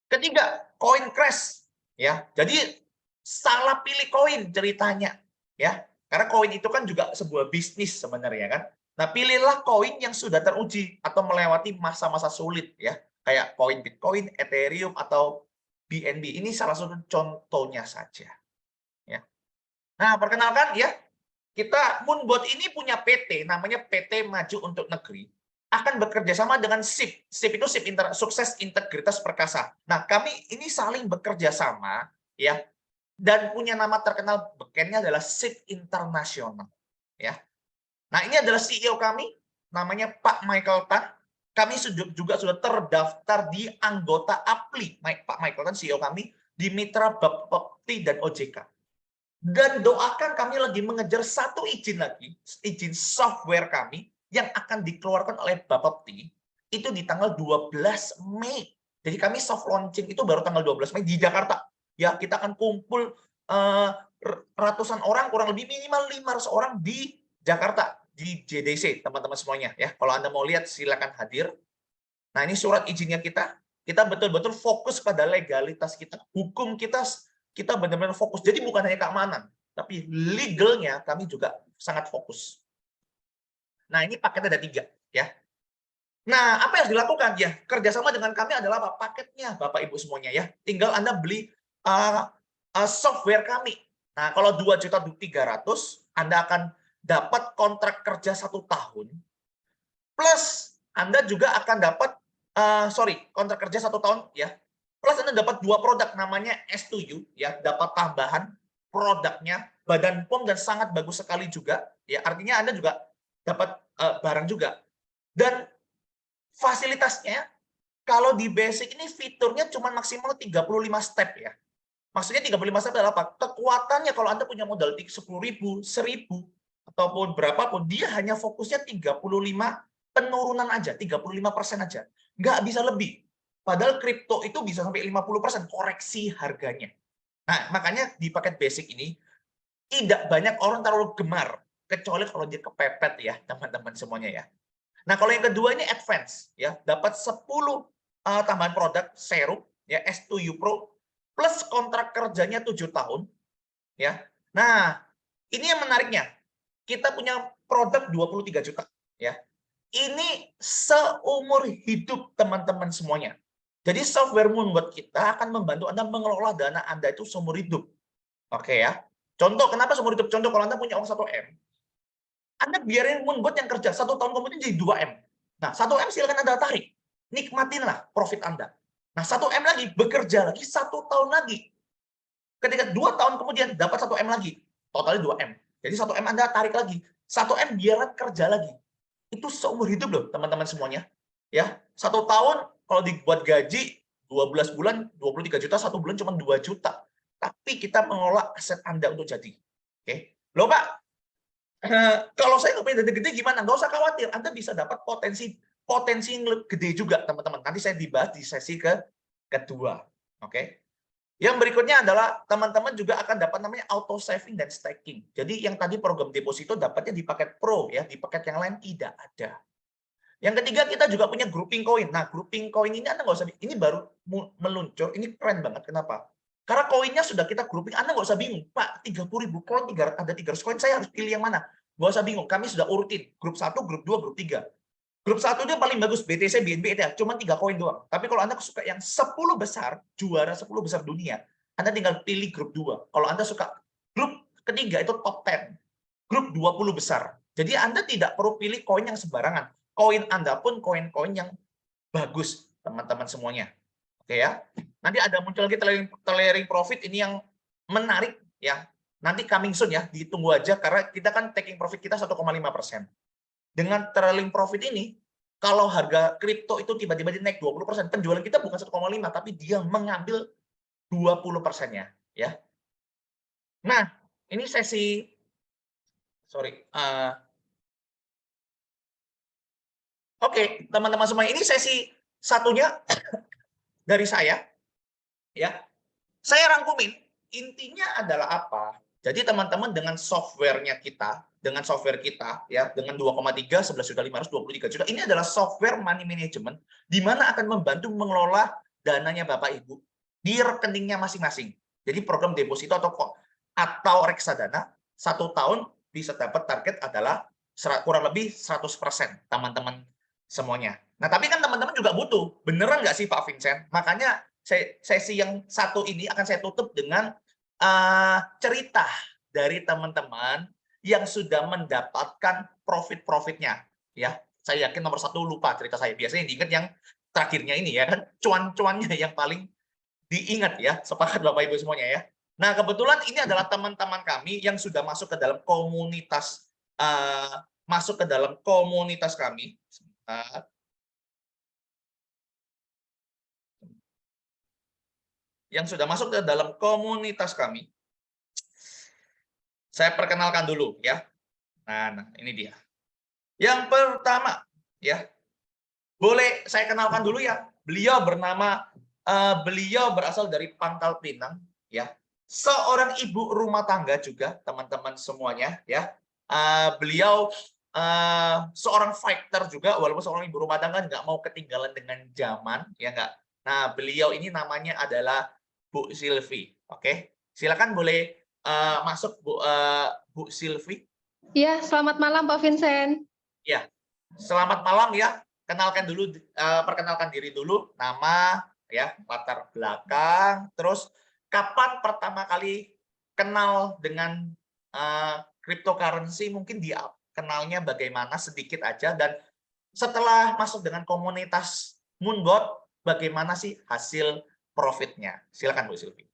Ketiga, koin crash. Ya, jadi salah pilih koin ceritanya. Ya, karena koin itu kan juga sebuah bisnis sebenarnya kan. Nah, pilihlah koin yang sudah teruji atau melewati masa-masa sulit ya. Kayak koin Bitcoin, Ethereum, atau BNB. Ini salah satu contohnya saja. Ya. Nah, perkenalkan ya, kita Moonbot ini punya PT, namanya PT Maju Untuk Negeri, akan bekerja sama dengan SIP. SIP itu Sukses Integritas Perkasa. Nah, kami ini saling bekerja sama, ya, dan punya nama terkenal bekennya adalah SIP Internasional. Ya. Nah, ini adalah CEO kami, namanya Pak Michael Tan. Kami juga sudah terdaftar di anggota APLI. Pak Michael Tan, CEO kami, di Mitra Bapepti dan OJK. Dan doakan kami lagi mengejar satu izin lagi, izin software kami yang akan dikeluarkan oleh Bapepti itu di tanggal 12 Mei. Jadi kami soft launching itu baru tanggal 12 Mei di Jakarta. Ya, kita akan kumpul ratusan orang, kurang lebih minimal 500 orang di Jakarta, di JDC, teman-teman semuanya. Ya, kalau Anda mau lihat, silakan hadir. Nah, ini surat izinnya kita. Kita betul-betul fokus pada legalitas kita, hukum kita benar-benar fokus. Jadi bukan hanya keamanan, tapi legalnya kami juga sangat fokus. Nah, ini paketnya ada 3. Ya. Nah, apa yang harus dilakukan? Ya, kerjasama dengan kami adalah apa? Paketnya, Bapak Ibu semuanya ya. Tinggal Anda beli software kami. Nah, kalau 2.300.000, Anda akan dapat kontrak kerja 1 tahun, plus Anda juga akan dapat, kontrak kerja 1 tahun ya, plus Anda dapat 2 produk namanya S2U, ya, dapat tambahan produknya, Badan POM, dan sangat bagus sekali juga, ya, artinya Anda juga dapat barang juga. Dan fasilitasnya, kalau di basic ini fiturnya cuma maksimal 35 step ya. Maksudnya 35 step adalah apa? Kekuatannya kalau Anda punya modal 10.000, 1.000, ataupun berapapun, dia hanya fokusnya 35 penurunan aja, 35% aja. Nggak bisa lebih. Padahal kripto itu bisa sampai 50% koreksi harganya. Nah, makanya di paket basic ini, tidak banyak orang terlalu gemar, kecuali kalau dia kepepet ya, teman-teman semuanya ya. Nah, kalau yang kedua ini advance, ya, dapat 10 tambahan produk serum, ya, S2U Pro, plus kontrak kerjanya 7 tahun, ya. Nah, ini yang menariknya. Kita punya produk 23 juta, ya. Ini seumur hidup teman-teman semuanya. Jadi software Moonbot kita akan membantu Anda mengelola dana Anda itu seumur hidup. Oke ya. Contoh, kenapa seumur hidup? Contoh, kalau Anda punya uang 1M, Anda biarin Moonbot yang kerja 1 tahun kemudian jadi 2M. Nah, 1M silakan Anda tarik. Nikmatinlah profit Anda. Nah, 1M lagi, bekerja lagi 1 tahun lagi. Ketika 2 tahun kemudian dapat 1M lagi. Totalnya 2M. Jadi 1M Anda tarik lagi. 1M biarlah kerja lagi. Itu seumur hidup loh, teman-teman semuanya. Ya, 1 tahun kalau dibuat gaji 12 bulan 23 juta, 1 bulan cuma 2 juta. Tapi kita mengelola aset Anda untuk jadi. Oke. Loh Pak, kalau saya nggak punya dana gede gimana? Nggak usah khawatir, Anda bisa dapat potensi yang gede juga, teman-teman. Nanti saya dibahas di sesi kedua. Oke. Yang berikutnya adalah teman-teman juga akan dapat namanya auto saving dan staking. Jadi yang tadi program deposito dapatnya di paket Pro ya, di paket yang lain tidak ada. Yang ketiga kita juga punya grouping coin. Nah, grouping coin ini Anda nggak usah, ini baru meluncur, ini keren banget. Kenapa? Karena koinnya sudah kita grouping, Anda nggak usah bingung. Pak, 30.000 koin, ada 300 koin, saya harus pilih yang mana? Nggak usah bingung, kami sudah urutin. Grup 1, grup 2, grup 3. Grup 1 dia paling bagus, BTC, BNB, ETH, cuma 3 koin doang. Tapi kalau Anda suka yang 10 besar, juara 10 besar dunia, Anda tinggal pilih grup 2. Kalau Anda suka grup ketiga, itu top 10. Grup 20 besar. Jadi Anda tidak perlu pilih koin yang sembarangan. Koin Anda pun koin-koin yang bagus, teman-teman semuanya. Oke ya. Nanti ada muncul lagi trailing profit, ini yang menarik ya. Nanti coming soon ya, ditunggu aja karena kita kan taking profit kita 1,5%. Dengan trailing profit ini, kalau harga kripto itu tiba-tiba naik 20%, penjualan kita bukan 1,5, tapi dia mengambil 20%-nya. Ya. Nah, ini sesi, Oke, teman-teman semua, ini sesi satunya dari saya. Ya, saya rangkumin, intinya adalah apa? Jadi teman-teman dengan software-nya kita, ya, dengan 2,3, 11.523 juta, ini adalah software money management, di mana akan membantu mengelola dananya Bapak Ibu di rekeningnya masing-masing. Jadi program deposito atau reksadana, 1 tahun bisa dapat target adalah kurang lebih 100%, teman-teman semuanya. Nah, tapi kan teman-teman juga butuh, beneran nggak sih Pak Vincent? Makanya sesi yang satu ini akan saya tutup dengan cerita dari teman-teman yang sudah mendapatkan profit-profitnya. Ya, saya yakin nomor 1 lupa cerita saya. Biasanya diingat yang terakhirnya ini ya kan, cuan-cuannya yang paling diingat ya. Sepakat Bapak Ibu semuanya ya. Nah, kebetulan ini adalah teman-teman kami yang sudah masuk ke dalam komunitas kami. Yang sudah masuk ke dalam komunitas kami. Saya perkenalkan dulu ya. Nah, ini dia. Yang pertama ya. Boleh saya kenalkan dulu ya. Beliau berasal dari Pangkal Pinang ya. Seorang ibu rumah tangga juga, teman-teman semuanya ya. Beliau seorang fighter juga, walaupun seorang ibu rumah tangga nggak mau ketinggalan dengan zaman ya nggak. Nah, beliau ini namanya adalah Bu Silvi. Oke, silakan boleh masuk Bu Silvi. Iya, selamat malam Pak Vincent. Ya, selamat malam ya. Perkenalkan diri dulu, nama, ya, latar belakang, terus kapan pertama kali kenal dengan cryptocurrency, mungkin dia kenalnya bagaimana sedikit aja, dan setelah masuk dengan komunitas Moonbot, bagaimana sih hasil profitnya? Silakan Bu Silvi.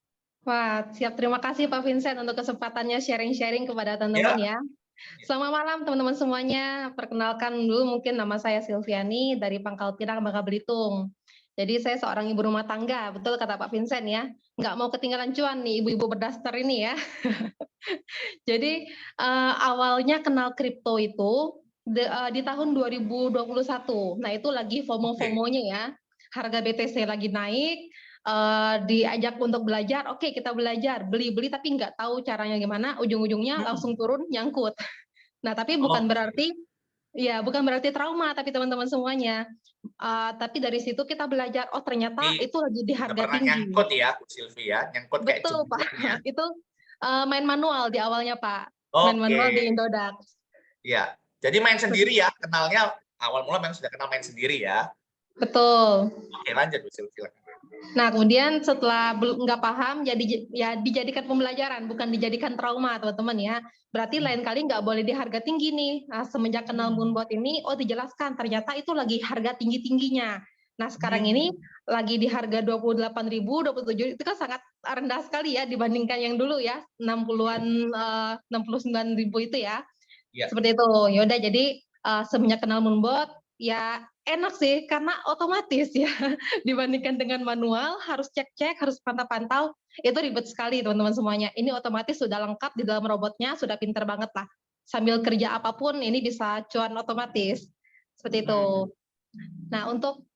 Wah, siap. Terima kasih Pak Vincent untuk kesempatannya sharing-sharing kepada teman-teman ya. Selamat malam teman-teman semuanya. Perkenalkan dulu, mungkin nama saya Silviani dari Pangkal Pinang, Bangka Belitung. Jadi saya seorang ibu rumah tangga, betul kata Pak Vincent ya. Nggak mau ketinggalan cuan nih ibu-ibu berdaster ini ya. Jadi awalnya kenal kripto itu di tahun 2021. Nah itu lagi FOMO-FOMO-nya ya. Harga BTC lagi naik, diajak untuk belajar, oke kita belajar, beli-beli tapi nggak tahu caranya gimana, ujung-ujungnya langsung turun nyangkut. Nah tapi bukan berarti trauma, tapi teman-teman semuanya. Tapi dari situ kita belajar, oh ternyata itu lagi di harga tinggi. Nyangkut ya, Bu Silvi ya, nyangkut. Betul Pak, itu main manual di awalnya Pak, main manual di Indodax. Ya, jadi main sendiri ya, kenalnya awal mula memang sudah kenal main sendiri ya. Betul. Oke, lanjut Bu Silvi. Nah, kemudian setelah nggak paham, jadi ya dijadikan pembelajaran, bukan dijadikan trauma, teman-teman ya. Berarti lain kali nggak boleh di harga tinggi nih. Nah, semenjak kenal Moonbot ini, oh dijelaskan, ternyata itu lagi harga tinggi-tingginya. Nah, sekarang ini lagi di harga 28.000, 27, itu kan sangat rendah sekali ya dibandingkan yang dulu ya, 60-an, 69.000 itu ya. Seperti itu. Yaudah, jadi semenjak kenal Moonbot, ya enak sih karena otomatis ya dibandingkan dengan manual harus cek-cek, harus pantau-pantau, itu ribet sekali teman-teman semuanya. Ini otomatis sudah lengkap di dalam robotnya, sudah pinter banget lah. Sambil kerja apapun ini bisa cuan otomatis. Seperti itu. Nah, untuk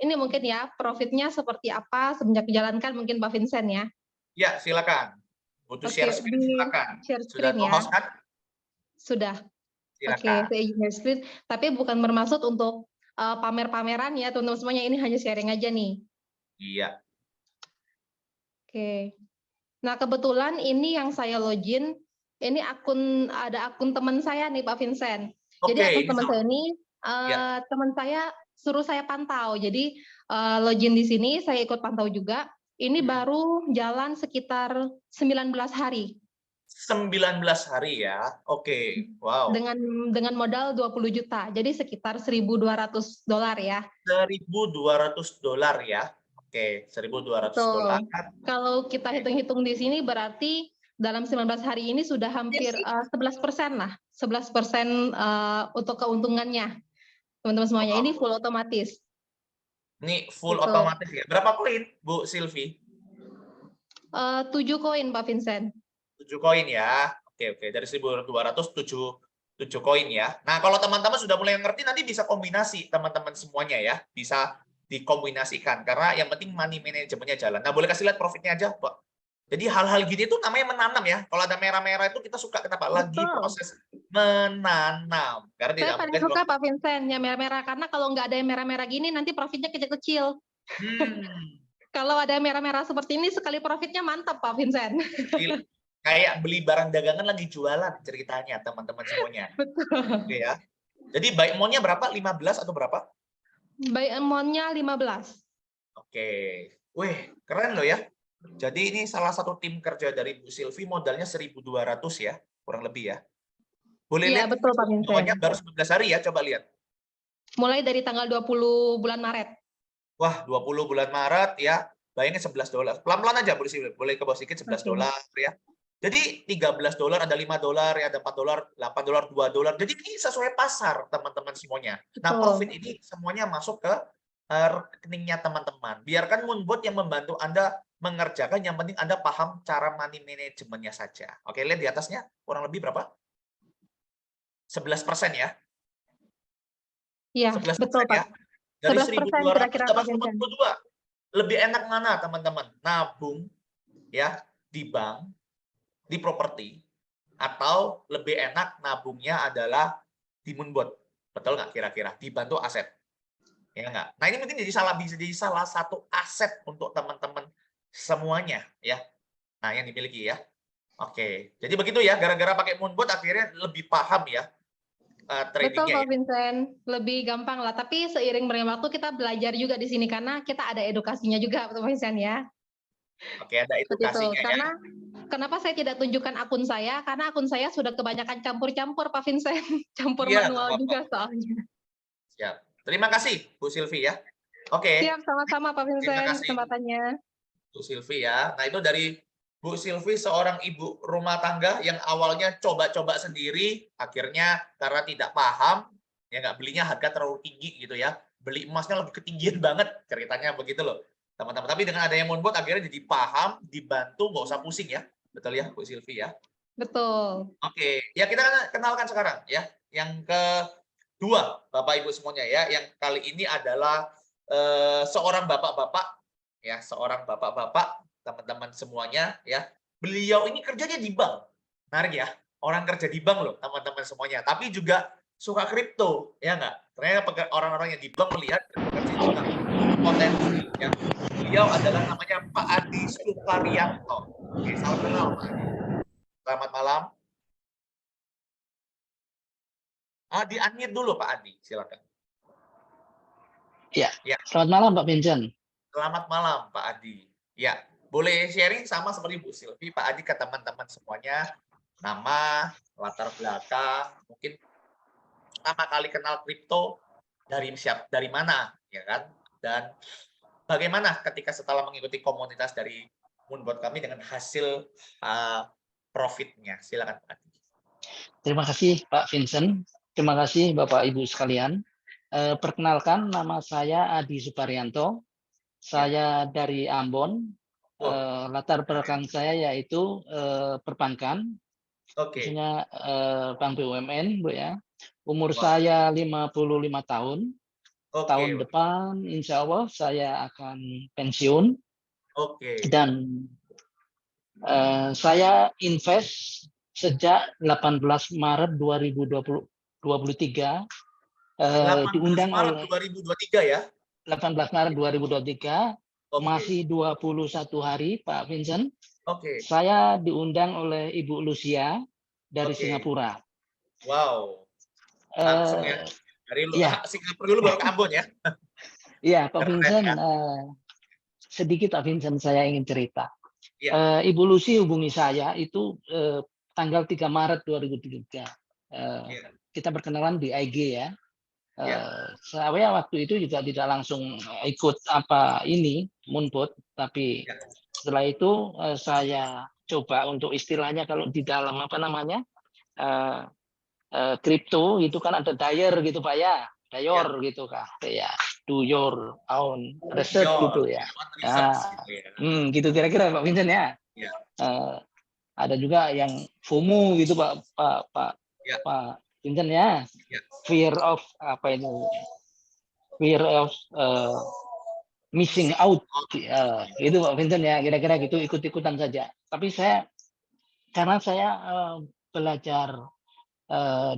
Ini mungkin ya, profitnya seperti apa semenjak dijalankan mungkin Pak Vincent ya. Ya, silakan. Butuh Oke, share screen, di silakan. share Sudah screen ya. co-host kan? Sudah. Oke, Silakan. saya izin share screen. Tapi bukan bermaksud untuk pamer-pameran ya, teman-teman semuanya. Ini hanya sharing aja nih. Iya. Oke. Nah, kebetulan ini yang saya login, ini ada akun teman saya nih Pak Vincent. Jadi Oke, akun ini teman saya ini, Ya. teman saya suruh saya pantau. Jadi login di sini, saya ikut pantau juga. Ini baru jalan sekitar 19 hari. 19 hari ya. Oke. Wow. Dengan modal 20 juta. Jadi sekitar $1.200 ya. $1.200 ya. Oke, $1.200. Betul. Kalau kita hitung-hitung di sini berarti dalam 19 hari ini sudah hampir 11% lah. 11% untuk keuntungannya. Teman-teman semuanya, ini full otomatis. Ini full Gitu. otomatis ya. Berapa koin, Bu Silvi? 7 koin, Pak Vincent. 7 koin ya. Oke, dari 1.200 7 koin ya. Nah, kalau teman-teman sudah mulai ngerti nanti bisa kombinasi teman-teman semuanya ya. Bisa dikombinasikan karena yang penting money manajemennya jalan. Nah, boleh kasih lihat profitnya aja, Pak. Jadi hal-hal gini itu namanya menanam ya. Kalau ada merah-merah itu kita suka kenapa? Lagi Betul. proses menanam. Karena Saya tidak paling mungkin suka Pak Vincent yang merah-merah karena kalau nggak ada yang merah-merah gini nanti profitnya kecil-kecil. Kalau ada yang merah-merah seperti ini sekali profitnya mantap Pak Vincent. Kayak beli barang dagangan lagi jualan ceritanya teman-teman semuanya. Betul. Oke ya. Jadi buy amount-nya berapa? 15 atau berapa? Buy amount-nya 15. Oke. Wih, keren loh ya. Jadi ini salah satu tim kerja dari Bu Silvi modalnya 1.200 ya, kurang lebih ya. Boleh Iya, lihat betul Pak bawahnya Vincent. baru 19 hari ya, coba lihat. Mulai dari tanggal 20 bulan Maret. Wah, 20 bulan Maret ya. Bayangin $11. Pelan-pelan aja boleh ke bawah sedikit $11 ya. Jadi $13 ada $5 ya, ada $4, $8, $2. Jadi ini sesuai pasar teman-teman semuanya. Nah, profit ini semuanya masuk ke rekeningnya teman-teman. Biarkan Moonbot yang membantu Anda mengerjakan, yang penting Anda paham cara money manajemennya saja. Oke, lihat di atasnya kurang lebih berapa? 11% ya. Iya, 11% betul ya. Pak. Dari 11% 1.200 kira-kira Pak dapat Vincent. 92. Lebih enak mana teman-teman? Nabung ya di bank, di properti, atau lebih enak nabungnya adalah di Moonbot. Betul nggak kira-kira? Dibantu aset. Ya nggak? Nah, ini mungkin bisa jadi salah satu aset untuk teman-teman semuanya ya. Nah, yang dimiliki ya. Oke. Jadi begitu ya, gara-gara pakai Moonbot akhirnya lebih paham ya Betul tradingnya Pak ya. Vincent, lebih gampang lah. Tapi seiring berjalannya waktu kita belajar juga di sini karena kita ada edukasinya juga Pak Vincent ya. Oke, ada Seperti itu. edukasinya ya. Karena kenapa saya tidak tunjukkan akun saya? Karena akun saya sudah kebanyakan campur-campur Pak Vincent, campur Iya, manual nggak juga apa-apa. soalnya. Siap. Terima kasih Bu Silvi ya. Oke. Siap, sama-sama Pak Terima Vincent kasih kesempatannya. Bu Silvi ya. Nah, itu dari Bu Silvi, seorang ibu rumah tangga yang awalnya coba-coba sendiri, akhirnya karena tidak paham, ya nggak, belinya harga terlalu tinggi gitu ya. Beli emasnya lebih ketinggian banget, ceritanya begitu loh, teman-teman. Tapi dengan adanya Moonbot akhirnya jadi paham, dibantu, nggak usah pusing ya. Betul ya, Bu Silvi ya? Betul. Oke, ya kita kenalkan sekarang ya. Yang kedua, Bapak Ibu semuanya ya, yang kali ini adalah seorang bapak-bapak ya, seorang bapak-bapak, teman-teman semuanya ya. Beliau ini kerjanya di bank. Menarik ya. Orang kerja di bank loh, teman-teman semuanya. Tapi juga suka kripto, ya enggak? Ternyata orang-orang yang di bank melihat kerja di bank potensi ya. Beliau adalah namanya Pak Adi Sukaryanto. Oke, salam kenal Pak Adi. Selamat malam. Di-unmute dulu Pak Adi, silakan. Ya. Ya. Selamat malam Pak Vincent. Selamat malam Pak Adi. Ya, boleh sharing sama seperti Bu Silvi, Pak Adi, ke teman-teman semuanya, nama, latar belakang, mungkin pertama kali kenal kripto dari mana, ya kan? Dan bagaimana ketika setelah mengikuti komunitas dari Moonbot kami dengan hasil profitnya. Silakan Pak Adi. Terima kasih Pak Vincent. Terima kasih Bapak Ibu sekalian. Perkenalkan, nama saya Adi Suparyanto. Saya dari Ambon. Latar belakang saya yaitu perbankan, khususnya bank BUMN, Bu ya. Umur saya 55 tahun. tahun depan insya Allah saya akan pensiun dan saya invest sejak 18 Maret 2023 diundang 18 Maret oleh 2023 ya. 18 Maret 2023 Oke. masih 21 hari Pak Vincent. Oke. Saya diundang oleh Ibu Lucia dari Singapura. Wow. Langsung ya. Dari Singapura dulu baru ke Ambon ya. Iya, Pak Keren, Vincent. ya? Sedikit Pak Vincent saya ingin cerita. Ya. Ibu Lucy hubungi saya itu tanggal 3 Maret 2023. Kita berkenalan di IG ya. Saya waktu itu juga tidak langsung ikut Moonput, tapi setelah itu saya coba untuk istilahnya kalau di dalam kripto itu kan ada dayer gitu Pak ya, dayor gitu Kak, ya do your own research gitu ya. Gitu kira-kira Pak Vincent ya. Ada juga yang FOMO gitu Pak Vincent ya. Fear of missing out gitu Pak Vincent ya, kira-kira gitu, ikut-ikutan saja. Tapi karena saya belajar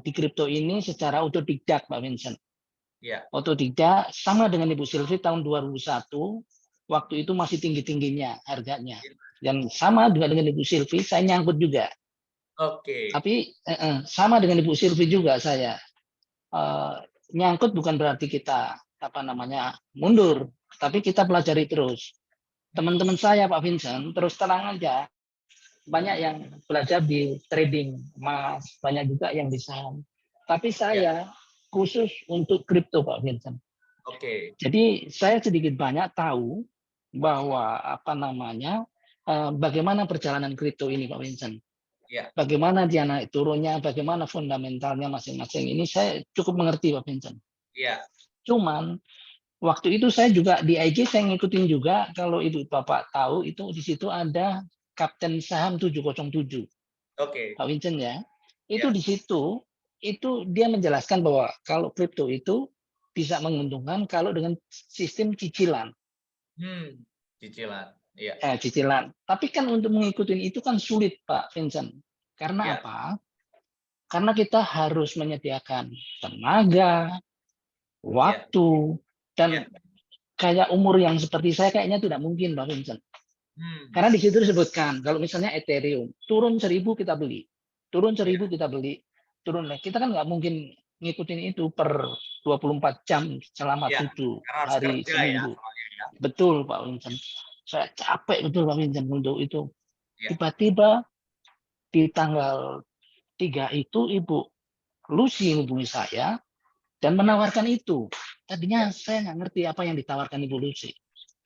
di kripto ini secara otodidak Pak Vincent. Otodidak sama dengan Ibu Silvi tahun 2001, waktu itu masih tinggi-tingginya harganya. Dan sama dengan Ibu Silvi, saya nyangkut juga. Tapi sama dengan Ibu Silvi juga saya. Nyangkut bukan berarti kita mundur, tapi kita pelajari terus. Teman-teman saya Pak Vincent terus terang aja banyak yang belajar di trading emas, banyak juga yang di saham. Tapi saya khusus untuk kripto Pak Vincent. Jadi saya sedikit banyak tahu bahwa bagaimana perjalanan kripto ini Pak Vincent. Bagaimana dia naik turunnya, bagaimana fundamentalnya masing-masing. Ini saya cukup mengerti Pak Vincent. Cuman waktu itu saya juga di IG saya ngikutin juga, kalau Ibu Bapak tahu itu di situ ada Kapten Saham 707. Pak Vincent ya. Itu di situ itu dia menjelaskan bahwa kalau kripto itu bisa menguntungkan kalau dengan sistem cicilan. Cicilan. Tapi kan untuk mengikuti itu kan sulit Pak Vincent. Karena apa? Karena kita harus menyediakan tenaga, waktu, dan kayak umur yang seperti saya kayaknya tidak mungkin Pak Vincent. Karena di situ disebutkan kalau misalnya Ethereum turun 1.000 kita beli, turun 1.000 kita beli, turun lagi. Kita kan nggak mungkin ngikutin itu per 24 jam selama 7 hari seminggu. Betul Pak Vincent. Saya capek betul Pak Vincent untuk itu. Tiba-tiba di tanggal 3 itu Ibu Lucy hubungi saya dan menawarkan itu. Tadinya saya nggak ngerti apa yang ditawarkan Ibu Lucy.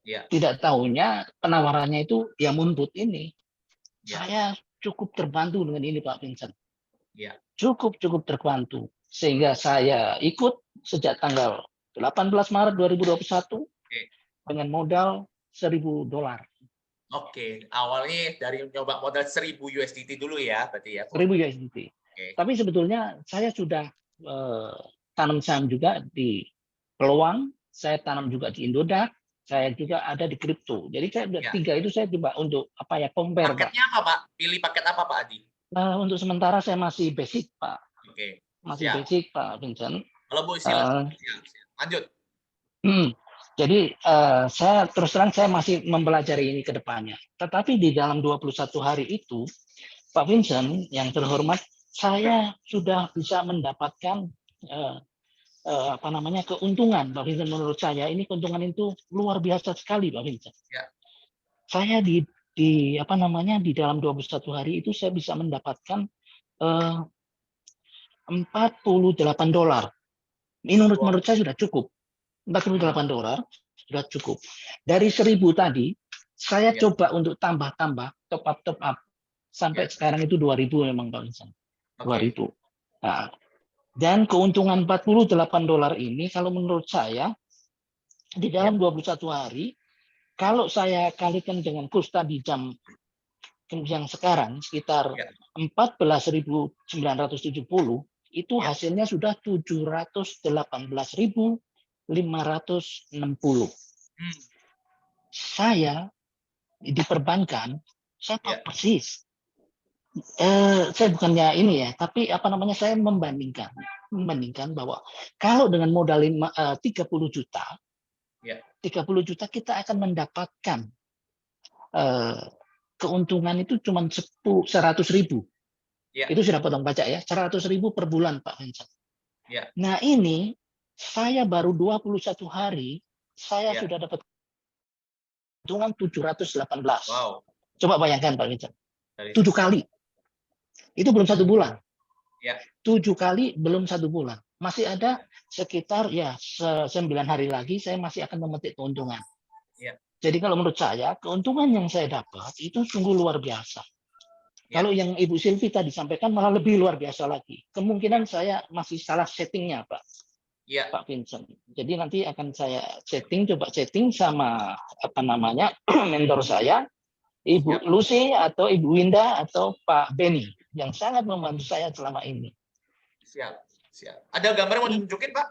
Tidak tahunya penawarannya itu ya Moonput ini. Saya cukup terbantu dengan ini Pak Vincent. Cukup terbantu. Sehingga saya ikut sejak tanggal 18 Maret 2021 dengan modal $1.000. Awalnya dari nyoba modal 1.000 USDT dulu ya, berarti ya. 1.000 USDT. Tapi sebetulnya saya sudah tanam saham juga di peluang, saya tanam juga di Indodax, saya juga ada di kripto. Jadi saya tiga itu saya coba untuk compare. Paketnya apa Pak? Pilih paket apa Pak Adi? Untuk sementara saya masih basic Pak. Masih basic Pak Vincent. Kalau Bu silakan. Lanjut. Jadi saya terus terang saya masih mempelajari ini ke depannya. Tetapi di dalam 21 hari itu, Pak Vincent yang terhormat, saya sudah bisa mendapatkan keuntungan. Pak Vincent, menurut saya ini keuntungan itu luar biasa sekali Pak Vincent. Saya di dalam 21 hari itu saya bisa mendapatkan $48. Menurut saya sudah cukup. $48 sudah cukup. Dari 1.000 tadi, saya coba untuk tambah top up sampai sekarang itu 2.000 memang Pak Vincent. 2.000. Nah, dan keuntungan $48 ini kalau menurut saya di dalam 21 hari, kalau saya kalikan dengan kurs tadi jam yang sekarang sekitar 14.970, itu hasilnya sudah $718.000 560. Saya di perbankan, saya tahu Ya. persis. Saya bukannya ini ya, tapi apa namanya, saya membandingkan bahwa kalau dengan modal 30 juta, Ya. 30 juta kita akan mendapatkan keuntungan itu cuma 100.000. Ya. Itu sudah potong pajak ya, 100.000 per bulan Pak Vincent. Ya. Nah ini saya baru 21 hari, saya Ya. sudah dapat keuntungan 718. Wow. Coba bayangkan Pak Vincent, Dari 7 kali. Itu belum 1 bulan. Ya. 7 kali belum 1 bulan. Masih ada sekitar ya 9 hari lagi saya masih akan memetik keuntungan. Ya. Jadi kalau menurut saya keuntungan yang saya dapat itu sungguh luar biasa. Ya. Kalau yang Ibu Silvi tadi sampaikan malah lebih luar biasa lagi. Kemungkinan saya masih salah settingnya Pak. Ya. Pak Vincent. Jadi nanti akan saya coba setting sama apa namanya mentor saya, Ibu Lucy atau Ibu Winda atau Pak Benny yang sangat membantu saya selama ini. Siap. Ada gambar yang mau ditunjukin Pak?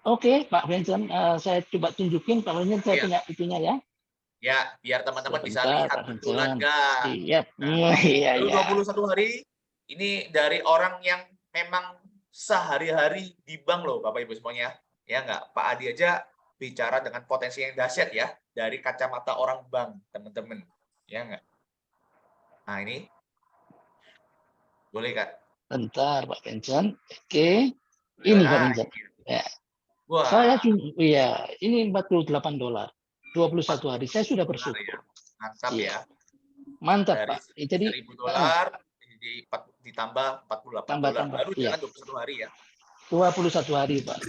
Oke, Pak Vincent, saya coba tunjukin Pak Vincent, saya punya itunya ya. Ya, biar teman-teman bisa Sebentar, lihat Pak betulan Vincent. nggak. Siap. Nah, Iya, baru iya. 21 hari, ini dari orang yang memang sehari-hari di bank loh, Bapak Ibu semuanya. Ya nggak? Pak Adi aja bicara dengan potensi yang dahsyat ya, dari kacamata orang bank, teman-teman. Ya nggak? Nah, ini. Boleh, Kak? Bentar, Pak Vincent. Oke. Ini, Pak Vincent. Ya. Wah. Saya ya, ini $48. 21 hari. Saya sudah bersyukur. Ya. Mantap Iya. ya. Mantap, Dari Pak. Jadi $1.000 ditambah $48. Baru iya. jalan 21 hari ya. 21 hari, Pak.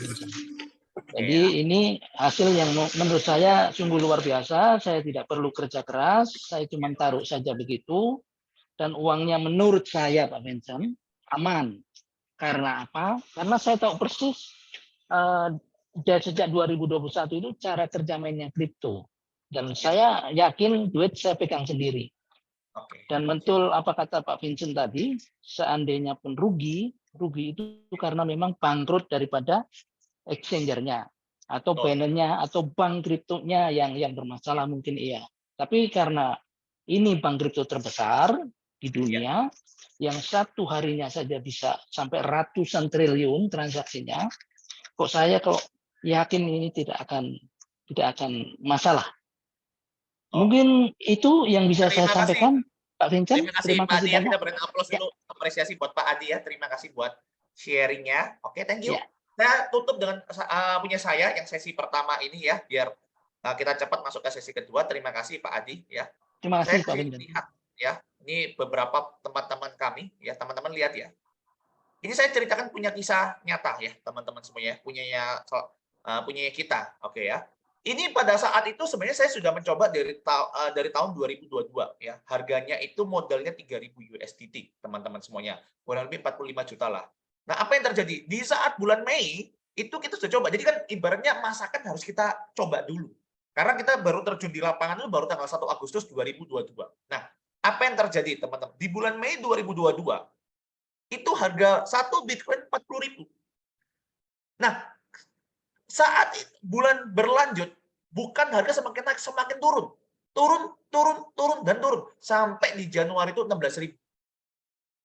Jadi ya. ini hasil yang menurut saya sungguh luar biasa. Saya tidak perlu kerja keras. Saya cuma taruh saja begitu. Dan uangnya menurut saya, Pak Vincent, aman. Karena apa? Karena saya tahu persis sejak 2021 itu cara kerja mainnya kripto. Dan saya yakin duit saya pegang sendiri. Dan betul apa kata Pak Vincent tadi, seandainya pun rugi itu karena memang bangkrut daripada exchange-nya atau bannernya atau bank kriptonya yang bermasalah mungkin iya. Tapi karena ini bank kripto terbesar di dunia yang satu harinya saja bisa sampai ratusan triliun transaksinya, kok saya yakin ini tidak akan masalah. Mungkin itu yang bisa saya sampaikan, Pak Vincent. Terima kasih Pak Adi ya. banyak. Kita berikan aplaus dulu, apresiasi buat Pak Adi ya. Terima kasih buat sharingnya. Oke, thank you. Ya. Saya tutup dengan punya saya yang sesi pertama ini ya, biar kita cepat masuk ke sesi kedua. Terima kasih Pak Adi ya. Terima kasih Pak Saya Vincent. lihat ya, ini beberapa teman-teman kami ya, teman-teman lihat ya. Ini saya ceritakan punya kisah nyata ya, teman-teman semuanya, punyanya kita. Oke ya. Ini pada saat itu sebenarnya saya sudah mencoba dari tahun 2022 ya. Harganya itu modalnya 3.000 USDT, teman-teman semuanya. Kurang lebih 45 juta lah. Nah, apa yang terjadi? Di saat bulan Mei itu kita sudah coba. Jadi kan ibaratnya masakan harus kita coba dulu. Karena kita baru terjun di lapangan itu baru tanggal 1 Agustus 2022. Nah, apa yang terjadi, teman-teman? Di bulan Mei 2022 itu harga satu Bitcoin 40.000. Nah, saat bulan berlanjut, bukan harga semakin naik, semakin turun. Turun, dan turun. Sampai di Januari itu 16.000.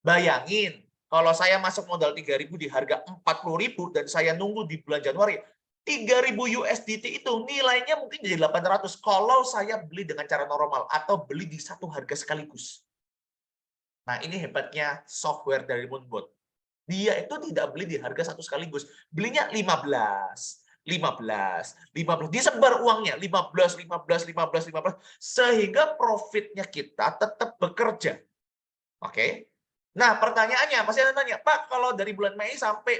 Bayangin, kalau saya masuk modal 3.000 di harga 40.000 dan saya nunggu di bulan Januari, 3.000 USDT itu nilainya mungkin jadi 800 kalau saya beli dengan cara normal atau beli di satu harga sekaligus. Nah, ini hebatnya software dari Moonbot. Dia itu tidak beli di harga satu sekaligus. Belinya 15, disebar uangnya 15, sehingga profitnya kita tetap bekerja. Oke. Nah, pertanyaannya pasti ada nanya, Pak, kalau dari bulan Mei sampai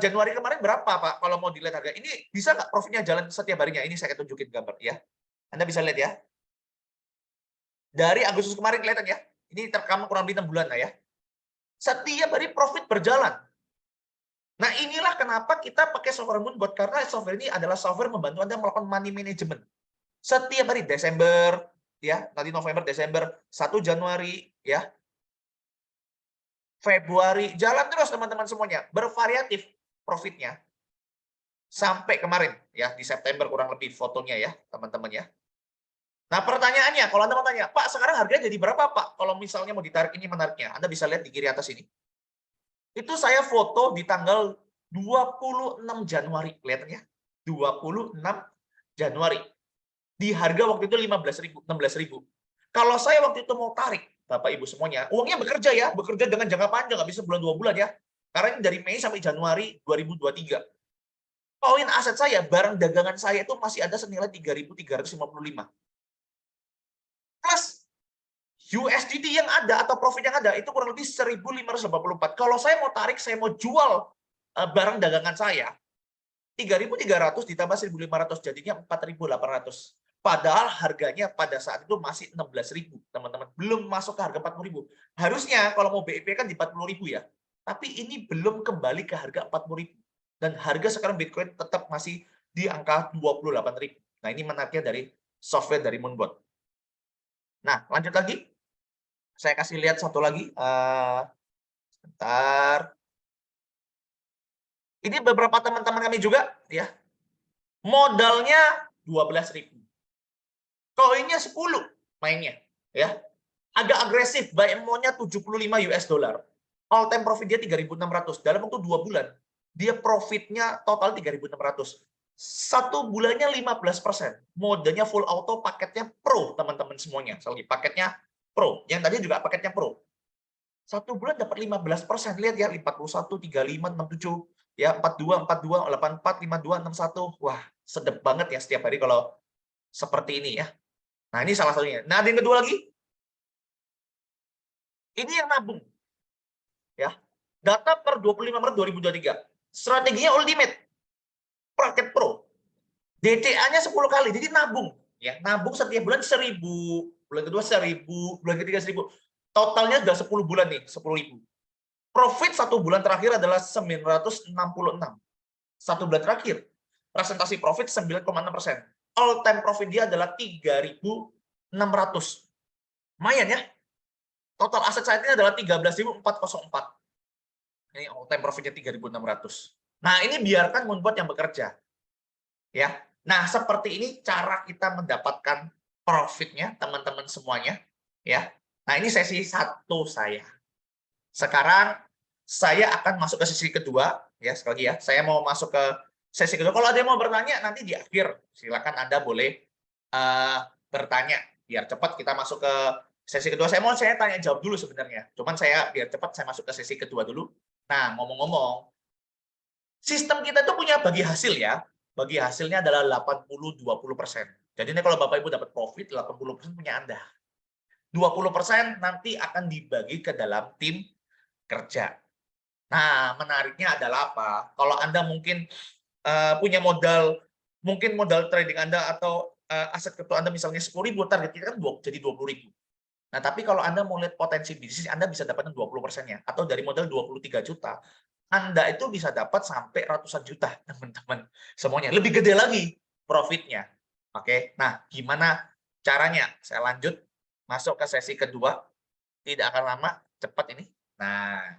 Januari kemarin berapa, Pak? Kalau mau dilihat harga ini, bisa nggak profitnya jalan setiap harinya? Ini saya tunjukin gambar ya. Anda bisa lihat ya. Dari Agustus kemarin kelihatan ya. Ini terkam kurang lebih 6 bulan lah ya. Setiap hari profit berjalan. Nah, inilah kenapa kita pakai software Moonbot, karena software ini adalah software membantu Anda melakukan money management. Setiap hari Desember, ya, nanti November, Desember, 1 Januari, ya, Februari, jalan terus teman-teman semuanya, bervariatif profitnya. sampai kemarin ya di September kurang lebih fotonya ya teman-teman ya. Nah pertanyaannya, kalau Anda mau tanya, Pak sekarang harganya jadi berapa Pak? Kalau misalnya mau ditarik ini menariknya, Anda bisa lihat di kiri atas ini. Itu saya foto di tanggal 26 Januari, kelihatan ya? 26 Januari. Di harga waktu itu 15.000, 16.000. Kalau saya waktu itu mau tarik, Bapak Ibu semuanya, uangnya bekerja ya, bekerja dengan jangka panjang, nggak bisa bulan 2 bulan ya. Karena ini dari Mei sampai Januari 2023. Poin aset saya, barang dagangan saya itu masih ada senilai 3.355. Plus USDT yang ada atau profit yang ada itu kurang lebih 1.584. Kalau saya mau tarik, saya mau jual barang dagangan saya, 3.300 ditambah 1.500 jadinya 4.800. Padahal harganya pada saat itu masih 16.000, teman-teman. Belum masuk ke harga 40.000. Harusnya kalau mau BIP kan di 40.000 ya. Tapi ini belum kembali ke harga 40.000. Dan harga sekarang Bitcoin tetap masih di angka 28.000. Nah, ini menariknya dari software dari Moonbot. Nah, lanjut lagi. Saya kasih lihat satu lagi. Sebentar. Ini beberapa teman-teman kami juga ya. Modalnya 12.000. Koinnya 10 mainnya ya. Agak agresif, buy and more-nya 75 US dollar. All time profit dia 3.600 dalam waktu 2 bulan. Dia profitnya total 3.600. Satu bulannya 15%. Modenya full auto, paketnya pro teman-teman semuanya. Sekali lagi paketnya pro. Yang tadi juga paketnya pro. Satu bulan dapat 15%. Lihat ya, 41, 35, 67, ya 42, 42, 84, 52, 61. Wah, sedep banget ya setiap hari kalau seperti ini ya. Nah, ini salah satunya. Nah, yang kedua lagi, ini yang nabung. Ya. Data per 25 Maret 2023. Strateginya ultimate. Paket pro. DCA-nya 10 kali, jadi nabung. Ya, nabung setiap bulan 1.000, bulan kedua 1.000, bulan ketiga 1.000. Totalnya sudah 10 bulan nih, 10.000. Profit satu bulan terakhir adalah 966. Satu bulan terakhir. Presentasi profit 9,6%. All time profit dia adalah 3.600. Lumayan ya. Total aset saya ini adalah 13.404. Ini all time profitnya 3.600. Nah, ini biarkan Moonbot yang bekerja. Ya. Nah, seperti ini cara kita mendapatkan profitnya, teman-teman semuanya. Ya. Nah, ini sesi 1 saya. Sekarang saya akan masuk ke sesi kedua. Ya, sekali lagi ya. Saya mau masuk ke sesi kedua. Kalau ada yang mau bertanya, nanti di akhir. Silakan Anda boleh bertanya. Biar cepat kita masuk ke sesi kedua. Saya tanya jawab dulu sebenarnya. Cuman biar cepat saya masuk ke sesi kedua dulu. Nah, ngomong-ngomong, sistem kita itu punya bagi hasil ya. Bagi hasilnya adalah 80-20%. Jadi ini kalau Bapak Ibu dapat profit, 80% punya Anda. 20% nanti akan dibagi ke dalam tim kerja. Nah, menariknya adalah apa? Kalau Anda mungkin punya modal, mungkin modal trading Anda atau aset kripto Anda misalnya 10.000, target kita kan jadi 20.000. Nah, tapi kalau Anda mau lihat potensi bisnis, Anda bisa dapatkan 20%-nya. Atau dari modal 23 juta, Anda itu bisa dapat sampai ratusan juta, teman-teman. Semuanya. Lebih gede lagi profitnya. Oke, nah gimana caranya? Saya lanjut masuk ke sesi kedua. Tidak akan lama, cepat ini. Nah,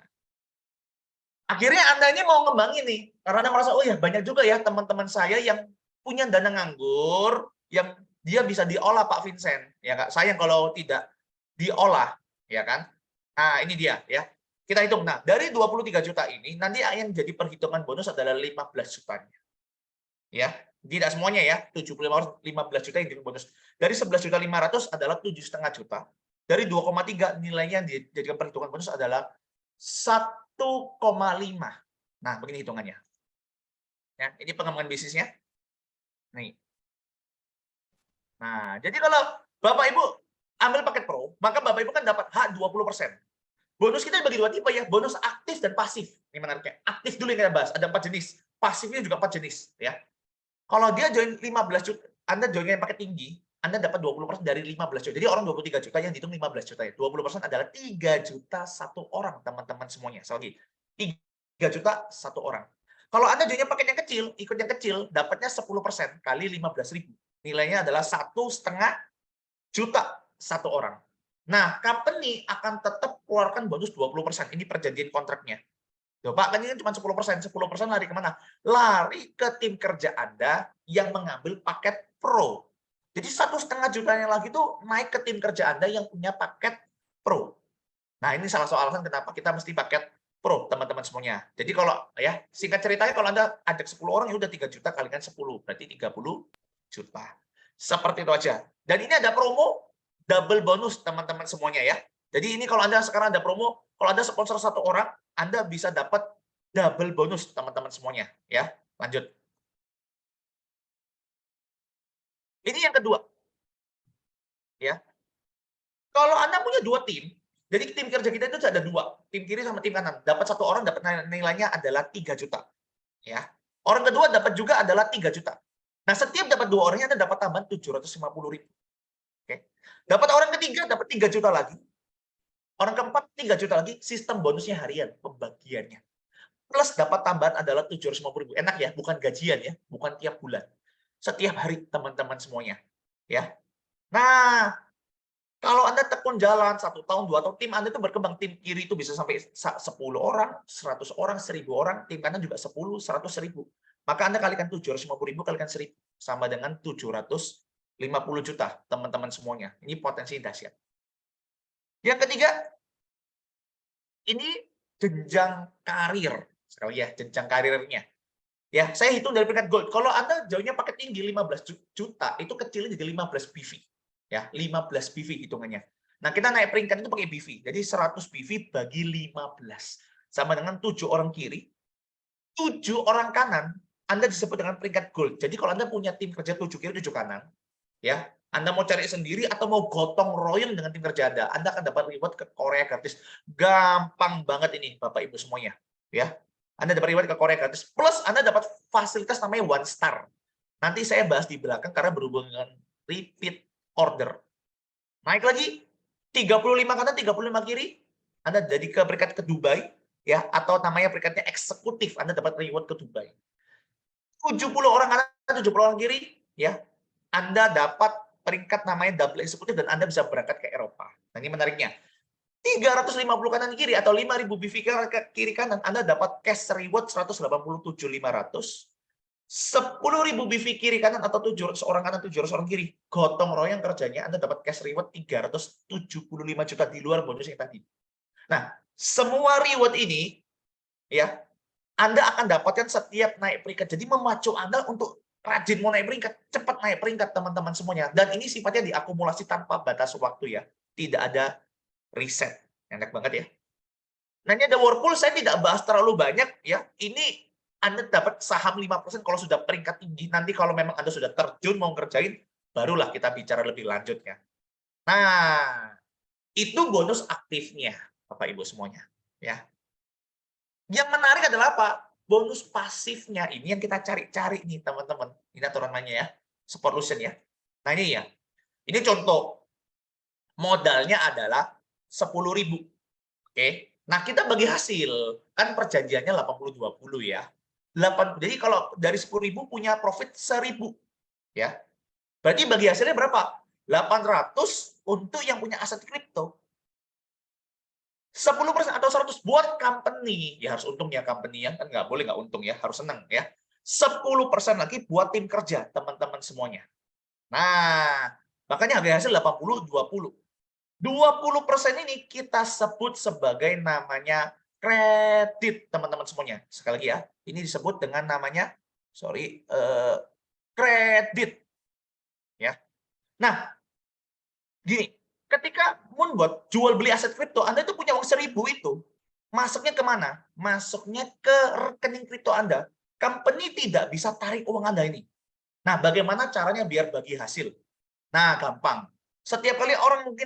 akhirnya Anda ini mau ngembangin nih. Karena Anda merasa, oh ya banyak juga ya teman-teman saya yang punya dana nganggur, yang dia bisa diolah Pak Vincent. Ya Kak, sayang kalau tidak diolah, ya kan? Nah, ini dia ya. Kita hitung. Nah, dari 23 juta ini nanti yang jadi perhitungan bonus adalah 15 jutanya. Ya, tidak semuanya ya. 75 15 juta yang jadi bonus. Dari 11.500.000 adalah 7,5 juta. Dari 2,3 nilainya yang dijadikan perhitungan bonus adalah 1,5. Nah, begini hitungannya. Ya, ini pengembangan bisnisnya. Nih. Nah, jadi kalau Bapak Ibu ambil paket pro, maka Bapak Ibu kan dapat hak 20%. Bonus kita dibagi 2 tipe ya, bonus aktif dan pasif. Ini menariknya. Aktif dulu yang kita bahas, ada 4 jenis. Pasifnya juga 4 jenis, ya. Kalau dia join 15 juta, Anda join yang paket tinggi, Anda dapat 20% dari 15 juta. Jadi orang 23 juta yang dihitung 15 juta ya. 20% adalah 3 juta satu orang, teman-teman semuanya. Sekali lagi, 3 juta satu orang. Kalau Anda joinnya paket yang kecil, ikut yang kecil, dapatnya 10% kali 15.000. Nilainya adalah 1,5 juta satu orang. Nah, company akan tetap keluarkan bonus 20%. Ini perjanjian kontraknya. Loh, Pak, kan ini cuma 10%. 10% lari kemana? Lari ke tim kerja Anda yang mengambil paket Pro. Jadi 1,5 jutanya lagi tuh naik ke tim kerja Anda yang punya paket Pro. Nah, ini salah satu alasan kenapa kita mesti paket Pro, teman-teman semuanya. Jadi kalau ya, singkat ceritanya kalau Anda ajak 10 orang ya udah 3 juta kalikan 10, berarti 30 juta. Seperti itu aja. Dan ini ada promo double bonus teman-teman semuanya ya. Jadi ini kalau Anda sekarang ada promo, kalau Anda sponsor 1 orang, Anda bisa dapat double bonus teman-teman semuanya ya. Lanjut. Ini yang kedua. Ya. Kalau Anda punya 2 tim, jadi tim kerja kita itu ada 2, tim kiri sama tim kanan. Dapat 1 orang dapat nilainya adalah 3 juta. Ya. Orang kedua dapat juga adalah 3 juta. Nah, setiap dapat 2 orangnya Anda dapat tambahan 750.000. Oke. Dapat orang ketiga dapat 3 juta lagi. Orang keempat 3 juta lagi, sistem bonusnya harian pembagiannya. Plus dapat tambahan adalah 750.000. Enak ya, bukan gajian ya, bukan tiap bulan. Setiap hari teman-teman semuanya, ya. Nah, kalau Anda tekun jalan 1 tahun, 2 tahun, tim Anda itu berkembang. Tim kiri itu bisa sampai 10 orang, 100 orang, 1.000 orang, tim kanan juga 10, 100, 1.000. Maka Anda kalikan 750.000 kalikan 1.000 sama dengan 750 juta, teman-teman semuanya. Ini potensi dahsyat. Yang ketiga, ini jenjang karir. Sekali ya, jenjang karirnya. Ya, saya hitung dari peringkat gold. Kalau Anda jauhnya pakai tinggi 15 juta, itu kecilnya jadi 15 BV. Ya, 15 BV hitungannya. Nah, kita naik peringkat itu pakai BV. Jadi 100 BV bagi 15. Sama dengan 7 orang kiri. 7 orang kanan, Anda disebut dengan peringkat gold. Jadi kalau Anda punya tim kerja 7 kiri, 7 kanan, ya, Anda mau cari sendiri atau mau gotong royong dengan tim kerja Anda akan dapat reward ke Korea gratis. Gampang banget ini, Bapak Ibu semuanya. Ya, Anda dapat reward ke Korea gratis. Plus Anda dapat fasilitas namanya One Star. Nanti saya bahas di belakang karena berhubungan dengan repeat order. Naik lagi, 35 kanan, 35 kiri. Anda jadi ke peringkat ke Dubai, ya, atau namanya peringkatnya eksekutif. Anda dapat reward ke Dubai. 70 orang kanan, 70 orang kiri, ya. Anda dapat peringkat namanya double eksekutif dan Anda bisa berangkat ke Eropa. Nah, ini menariknya. 350 kanan kiri atau 5.000 BV kiri kanan, Anda dapat cash reward 187.500. 10.000 BV kiri kanan atau 700 orang kanan, 700 orang kiri. Gotong royong kerjanya Anda dapat cash reward 375 juta di luar bonus yang tadi. Nah, semua reward ini ya Anda akan dapatkan setiap naik peringkat. Jadi memacu Anda untuk rajin mau naik peringkat, cepat naik peringkat teman-teman semuanya. Dan ini sifatnya diakumulasi tanpa batas waktu ya. Tidak ada reset. Enak banget ya. Nah, ini ada Whirlpool, saya tidak bahas terlalu banyak ya. Ini Anda dapat saham 5% kalau sudah peringkat tinggi. Nanti kalau memang Anda sudah terjun mau ngerjain, barulah kita bicara lebih lanjut ya. Nah, itu bonus aktifnya, Bapak Ibu semuanya. Ya. Yang menarik adalah apa? Bonus pasifnya ini yang kita cari-cari nih teman-teman. Ini aturan mainnya ya, Sportlution ya. Nah ini ya, ini contoh. Modalnya adalah 10.000. Oke. Nah kita bagi hasil, kan perjanjiannya 80-20 ya. Jadi kalau dari 10.000 punya profit 1.000. Ya. Berarti bagi hasilnya berapa? 800 untuk yang punya aset kripto. 10% atau 100 buat company, ya harus untung ya company ya, kan nggak boleh nggak untung ya, harus senang ya. 10% lagi buat tim kerja, teman-teman semuanya. Nah, makanya harga hasil 80-20. 20% ini kita sebut sebagai namanya kredit, teman-teman semuanya. Sekali lagi ya, ini disebut dengan namanya, kredit. Ya. Nah, gini, ketika buat jual beli aset kripto, Anda itu punya uang 1.000 itu, masuknya kemana? Masuknya ke rekening kripto Anda. Company tidak bisa tarik uang Anda ini. Nah, bagaimana caranya biar bagi hasil? Nah, gampang. Setiap kali orang mungkin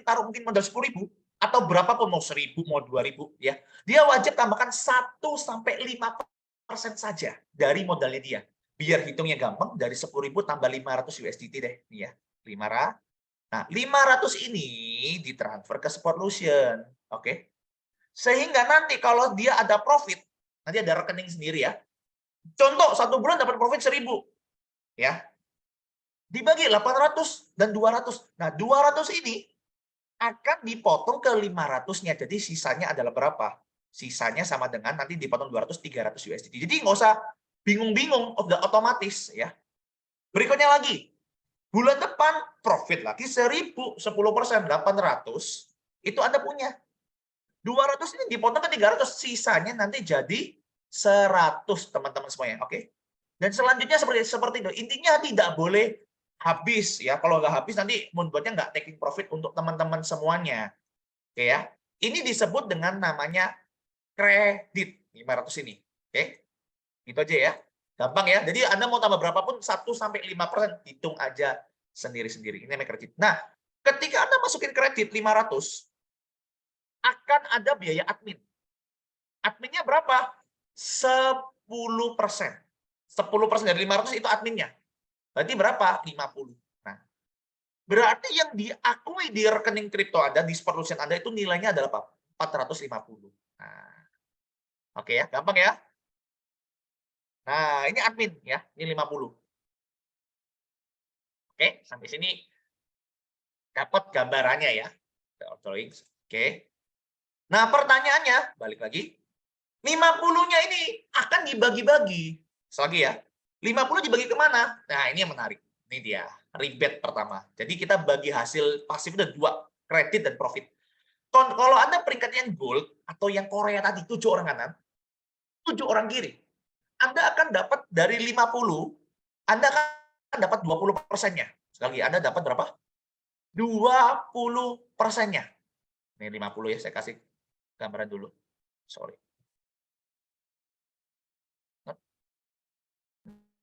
taruh mungkin modal 10.000 atau berapapun, mau 1.000, mau 2.000, ya, dia wajib tambahkan 1-5% saja dari modalnya dia. Biar hitungnya gampang, dari 10.000 tambah 500 USDT deh, nih ya, 500. Nah, 500 ini ditransfer ke Sportlution, oke? Sehingga nanti kalau dia ada profit, nanti ada rekening sendiri ya. Contoh, 1 bulan dapat profit 1.000, ya. Dibagi 800 dan 200. Nah, 200 ini akan dipotong ke 500-nya. Jadi sisanya adalah berapa? Sisanya sama dengan nanti dipotong 200, 300 USDT. Jadi nggak usah bingung-bingung, udah otomatis ya. Berikutnya lagi, bulan depan profit lagi 1000, 10%, 800, itu Anda punya. 200 ini dipotong ke 300, sisanya nanti jadi 100 teman-teman semuanya, oke? Dan selanjutnya seperti itu. Intinya tidak boleh habis ya. Kalau nggak habis nanti membuatnya nggak taking profit untuk teman-teman semuanya. Oke ya. Ini disebut dengan namanya kredit 500 ini. Oke. Itu aja ya. Gampang ya. Jadi Anda mau tambah berapapun 1 sampai 5%, hitung aja sendiri-sendiri. Ini namanya kredit. Nah, ketika Anda masukin kredit 500, akan ada biaya admin. Adminnya berapa? 10%. 10% dari 500 itu adminnya. Berarti berapa? 50. Nah, berarti yang diakui di rekening kripto Anda, di Solution Anda itu nilainya adalah apa? 450. Nah, oke ya, gampang ya. Nah, ini admin ya, ini 50. Oke, sampai sini dapat gambarannya ya. Oke. Nah, pertanyaannya, balik lagi. 50-nya ini akan dibagi-bagi. Lagi ya. 50 dibagi kemana? Nah, ini yang menarik. Ini dia, rebate pertama. Jadi kita bagi hasil pasif ada 2, kredit dan profit. Kalau Anda peringkat yang gold atau yang Korea tadi 7 orang kanan, 7 orang kiri, Anda akan dapat dari 50, Anda akan dapat 20%-nya. Sekali lagi, Anda dapat berapa? 20%-nya. Ini 50 ya, saya kasih gambaran dulu. Sorry.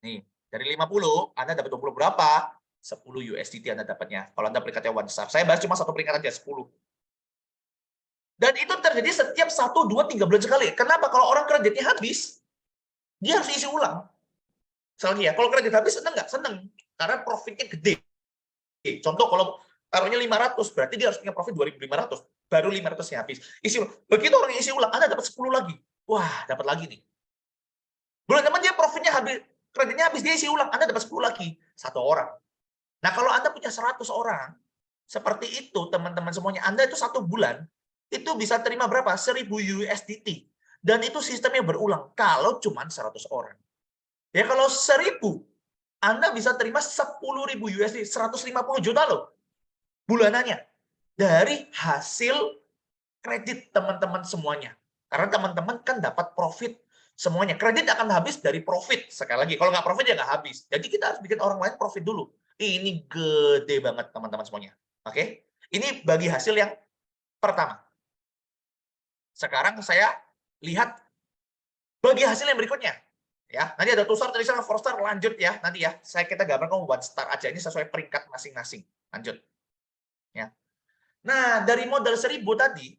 Nih, dari 50, Anda dapat 20 berapa? 10 USDT Anda dapatnya. Kalau Anda peringkatnya one star. Saya bahas cuma satu peringkat aja, 10. Dan itu terjadi setiap 1, 2, 3 bulan sekali. Kenapa? Kalau orang kreditnya habis, dia harus isi ulang. Misalnya ya, kalau kredit habis, seneng nggak? Seneng. Karena profitnya gede. Contoh, kalau taruhnya 500, berarti dia harus punya profit 2.500. Baru 500-nya habis. Isi ulang. Begitu orang isi ulang, Anda dapat 10 lagi. Wah, dapat lagi nih. Bulan depan dia profitnya habis, kreditnya habis, dia isi ulang, Anda dapat 10 lagi, 1 orang. Nah, kalau Anda punya 100 orang, seperti itu teman-teman semuanya, Anda itu 1 bulan, itu bisa terima berapa? 1000 USDT. Dan itu sistemnya berulang, kalau cuma 100 orang. Ya kalau 1000, Anda bisa terima 10.000 USD, 150 juta loh, bulanannya. Dari hasil kredit teman-teman semuanya. Karena teman-teman kan dapat profit semuanya. Kredit akan habis dari profit. Sekali lagi, kalau nggak profit ya nggak habis. Jadi kita harus bikin orang lain profit dulu. Ini gede banget teman-teman semuanya. Oke? Ini bagi hasil yang pertama. Sekarang saya lihat bagi hasil yang berikutnya. Ya, nanti ada 2 star, 3 star, 4 star, lanjut ya. Nanti ya, kita gambarkan 1 star aja. Ini sesuai peringkat masing-masing. Lanjut. Ya. Nah, dari modal 1000 tadi,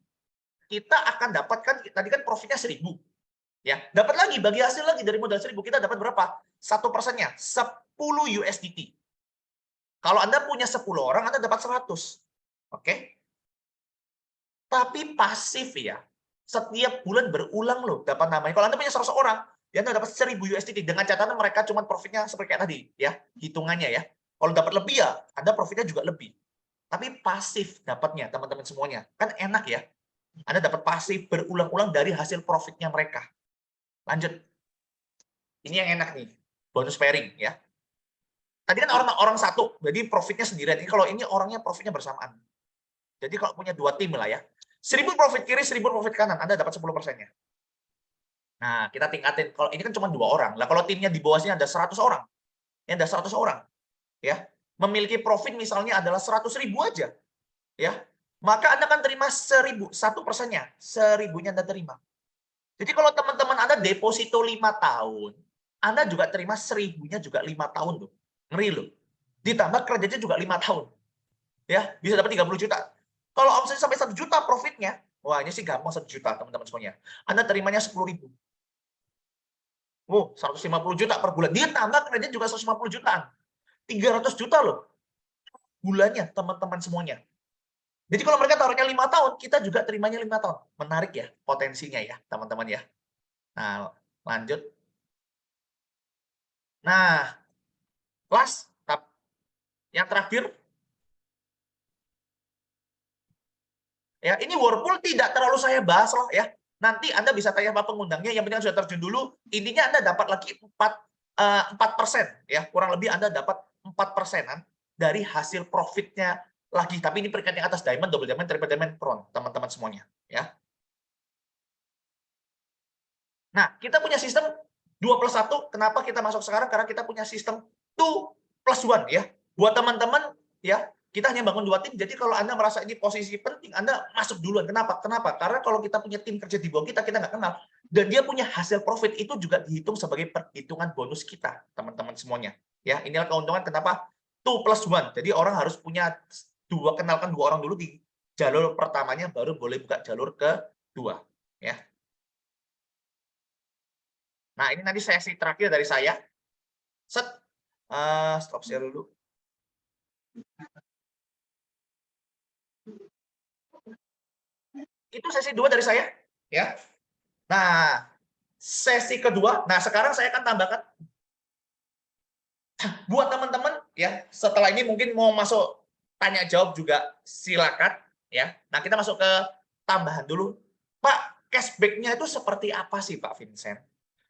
kita akan dapatkan, tadi kan profitnya 1000. Ya, dapat lagi, bagi hasil lagi dari modal 1000, kita dapat berapa? 1%-nya, 10 USDT. Kalau Anda punya 10 orang, Anda dapat 100. Oke? Tapi pasif ya. Setiap bulan berulang loh dapat namanya. Kalau Anda punya 100 orang, ya Anda dapat 1000 USDT. Dengan catatan mereka cuma profitnya seperti kayak tadi. Ya, hitungannya ya. Kalau dapat lebih ya, Anda profitnya juga lebih. Tapi pasif dapatnya, teman-teman semuanya. Kan enak ya. Anda dapat pasif berulang-ulang dari hasil profitnya mereka. Lanjut. Ini yang enak nih. Bonus pairing ya. Tadi kan orang satu, jadi profitnya sendirian. Ini kalau ini orangnya profitnya bersamaan. Jadi kalau punya 2 tim lah ya. 1000 profit kiri, 1000 profit kanan, Anda dapat 10%-nya. Nah, kita tingkatin. Kalau ini kan cuma 2 orang. Lah kalau timnya di bawah sini ada 100 orang. Ini ada 100 orang. Ya. Memiliki profit misalnya adalah 100.000 aja. Ya. Maka Anda akan terima 1000, 1%-nya. 1000-nya Anda terima. Jadi kalau teman-teman Anda deposito 5 tahun, Anda juga terima 1000-nya juga 5 tahun loh. Ngeri loh. Ditambah kreditnya juga 5 tahun. Ya, bisa dapat 30 juta. Kalau omset sampai 1 juta profitnya, wah ini sih gampang 1 juta teman-teman semuanya. Anda terimanya 10.000. 150 juta per bulan. Dia tambah kredit juga 150 jutaan. 300 juta loh. Bulannya teman-teman semuanya. Jadi kalau mereka taruhnya 5 tahun, kita juga terimanya 5 tahun. Menarik ya potensinya ya teman-teman ya. Nah, lanjut. Nah, last, yang terakhir. Ya, ini Whirlpool tidak terlalu saya bahas lah ya. nanti Anda bisa tanya sama pengundangnya, yang penting sudah terjun dulu, intinya Anda dapat lagi 4% ya, kurang lebih Anda dapat 4%-an dari hasil profitnya lagi. Tapi ini peringkat yang atas diamond, double diamond, triple diamond, crown, teman-teman semuanya ya. Nah, kita punya sistem 2+1. Kenapa kita masuk sekarang? Karena kita punya sistem 2+1 ya. Buat teman-teman ya, kita hanya bangun 2 tim. Jadi kalau Anda merasa ini posisi penting, Anda masuk duluan. Kenapa? Karena kalau kita punya tim kerja di bawah kita nggak kenal. Dan dia punya hasil profit, itu juga dihitung sebagai perhitungan bonus kita, teman-teman semuanya. Ya, inilah keuntungan kenapa 2+1. Jadi orang harus punya kenalkan 2 orang dulu di jalur pertamanya, baru boleh buka jalur kedua. Ya. Nah, ini nanti sesi terakhir dari saya. Set. Stop share dulu. Itu sesi 2 dari saya. Ya. Nah, sesi kedua. Nah, sekarang saya akan tambahkan. Buat teman-teman, ya, setelah ini mungkin mau masuk tanya jawab juga silakan. Ya. Nah, kita masuk ke tambahan dulu. Pak, cashback-nya itu seperti apa sih, Pak Vincent?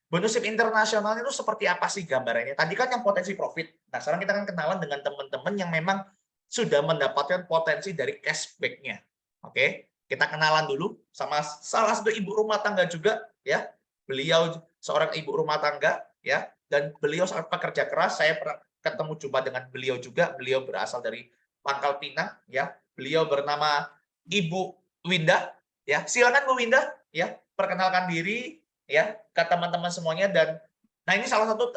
Bonusship internasional itu seperti apa sih gambarannya? Tadi kan yang potensi profit. Nah, sekarang kita akan kenalan dengan teman-teman yang memang sudah mendapatkan potensi dari cashback-nya. Oke, kita kenalan dulu sama salah satu ibu rumah tangga juga, ya. Beliau seorang ibu rumah tangga, ya, dan beliau sangat pekerja keras. Saya pernah ketemu jumpa dengan beliau juga. Beliau berasal dari Pangkal Pinang, ya. Beliau bernama Ibu Winda, ya. Silakan Bu Winda, ya, perkenalkan diri ya ke teman-teman semuanya. Dan nah, ini salah satu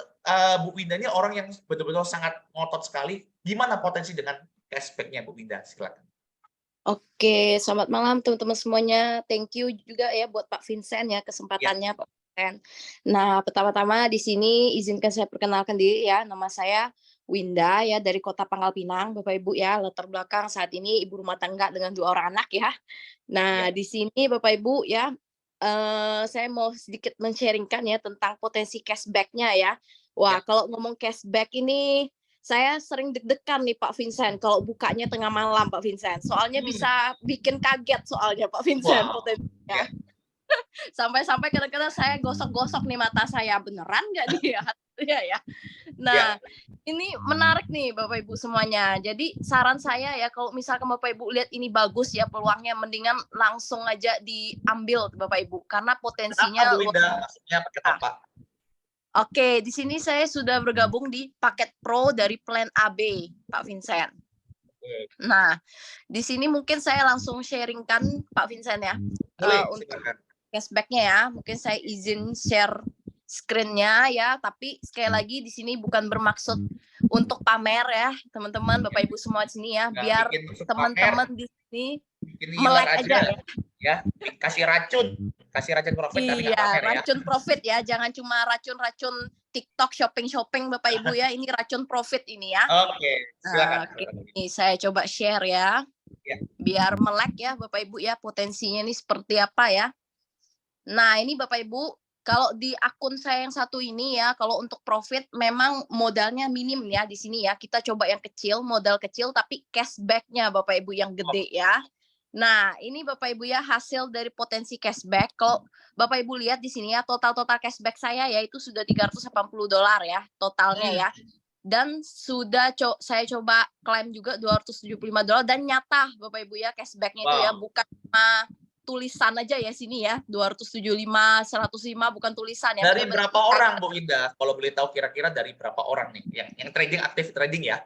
Bu Winda ini orang yang betul-betul sangat ngotot sekali. Gimana potensi dengan cashback-nya Bu Winda? Silakan. Oke, selamat malam teman-teman semuanya. Thank you juga ya buat Pak Vincent ya kesempatannya Pak Vincent. Nah, pertama-tama di sini izinkan saya perkenalkan diri ya. Nama saya Winda ya, dari Kota Pangkal Pinang, Bapak Ibu ya. Latar belakang saat ini ibu rumah tangga dengan 2 orang anak ya. Nah, di sini Bapak Ibu ya, saya mau sedikit men-sharing-kan ya tentang potensi cashback-nya ya. Wah, kalau ngomong cashback ini saya sering deg-degan nih Pak Vincent kalau bukanya tengah malam Pak Vincent. Soalnya bisa bikin kaget soalnya Pak Vincent potensinya. Sampai-sampai kadang-kadang saya gosok-gosok nih mata saya, beneran nggak nih ya? Nah, ini menarik nih Bapak Ibu semuanya. Jadi saran saya ya, kalau misalkan Bapak Ibu lihat ini bagus ya peluangnya, mendingan langsung aja diambil Bapak Ibu, karena potensinya. Kenapa Bu Winda? Maksudnya paket apa? Oke, di sini saya sudah bergabung di paket Pro dari plan AB, Pak Vincent. Nah, di sini mungkin saya langsung sharingkan Pak Vincent ya, untuk cashback-nya ya. Mungkin saya izin share screen-nya ya, tapi sekali lagi di sini bukan bermaksud untuk pamer ya, teman-teman, Bapak Ibu semua di sini ya, biar teman-teman di sini melek aja ya. Kasih racun profit. Iya, racun profit ya, jangan cuma racun TikTok shopping Bapak Ibu ya, ini racun profit ini ya. Oke, silakan. Ini saya coba share ya, biar melek ya Bapak Ibu ya, potensinya ini seperti apa ya. Nah, ini Bapak Ibu, kalau di akun saya yang satu ini ya, kalau untuk profit memang modalnya minim ya di sini ya. Kita coba yang kecil, modal kecil tapi cashback-nya Bapak Ibu yang gede ya. Nah, ini Bapak Ibu ya hasil dari potensi cashback. Kalau Bapak Ibu lihat di sini ya, total cashback saya ya itu sudah $380 ya totalnya ya. Dan sudah saya coba klaim juga $275 dan nyata Bapak Ibu ya cashback-nya itu ya, bukan cuma tulisan aja ya sini ya, 275, 105 bukan tulisan ya. Dari berapa orang Bu Winda? Kalau boleh tahu kira-kira dari berapa orang nih yang trading, aktif trading ya?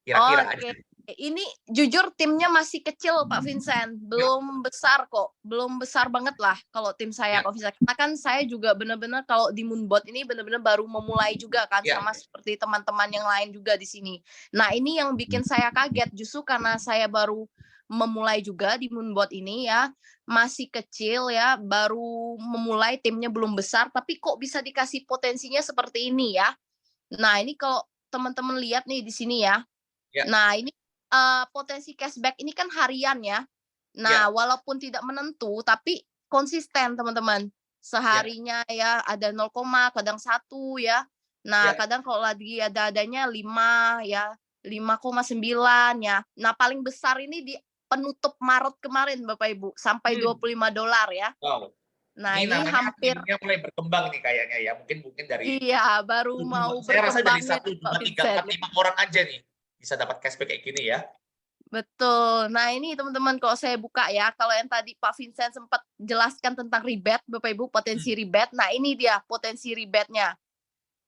Kira-kira aja. Ini jujur timnya masih kecil Pak Vincent, belum besar kok, belum besar banget lah kalau tim saya Pak Vincent. Karena kan saya juga benar-benar kalau di Moonbot ini benar-benar baru memulai juga kan, sama seperti teman-teman yang lain juga di sini. Nah, ini yang bikin saya kaget justru karena saya baru memulai juga di Moonbot ini ya, masih kecil ya, baru memulai, timnya belum besar, tapi kok bisa dikasih potensinya seperti ini ya. Nah, ini kalau teman-teman lihat nih di sini ya. Nah, ini potensi cashback ini kan harian ya. Nah, walaupun tidak menentu tapi konsisten teman-teman. Seharinya ya ada 0, kadang 1 ya. Nah, kadang kalau lagi ada-adanya 5 ya, 5,9 ya. Nah, paling besar ini di penutup Maret kemarin Bapak Ibu sampai $25 ya. Wow. Nah, Ini ini namanya hampir timnya mulai berkembang nih kayaknya ya. Mungkin dari iya baru mau saya rasa dari berkembangnya 1, nih, Pak 2, 3, Vincent. 4, 5 orang aja nih bisa dapat cashback kayak gini ya. Betul. Nah, ini teman-teman kalau saya buka ya, kalau yang tadi Pak Vincent sempat jelaskan tentang rebate, Bapak Ibu, potensi rebate. Nah, ini dia potensi rebate-nya.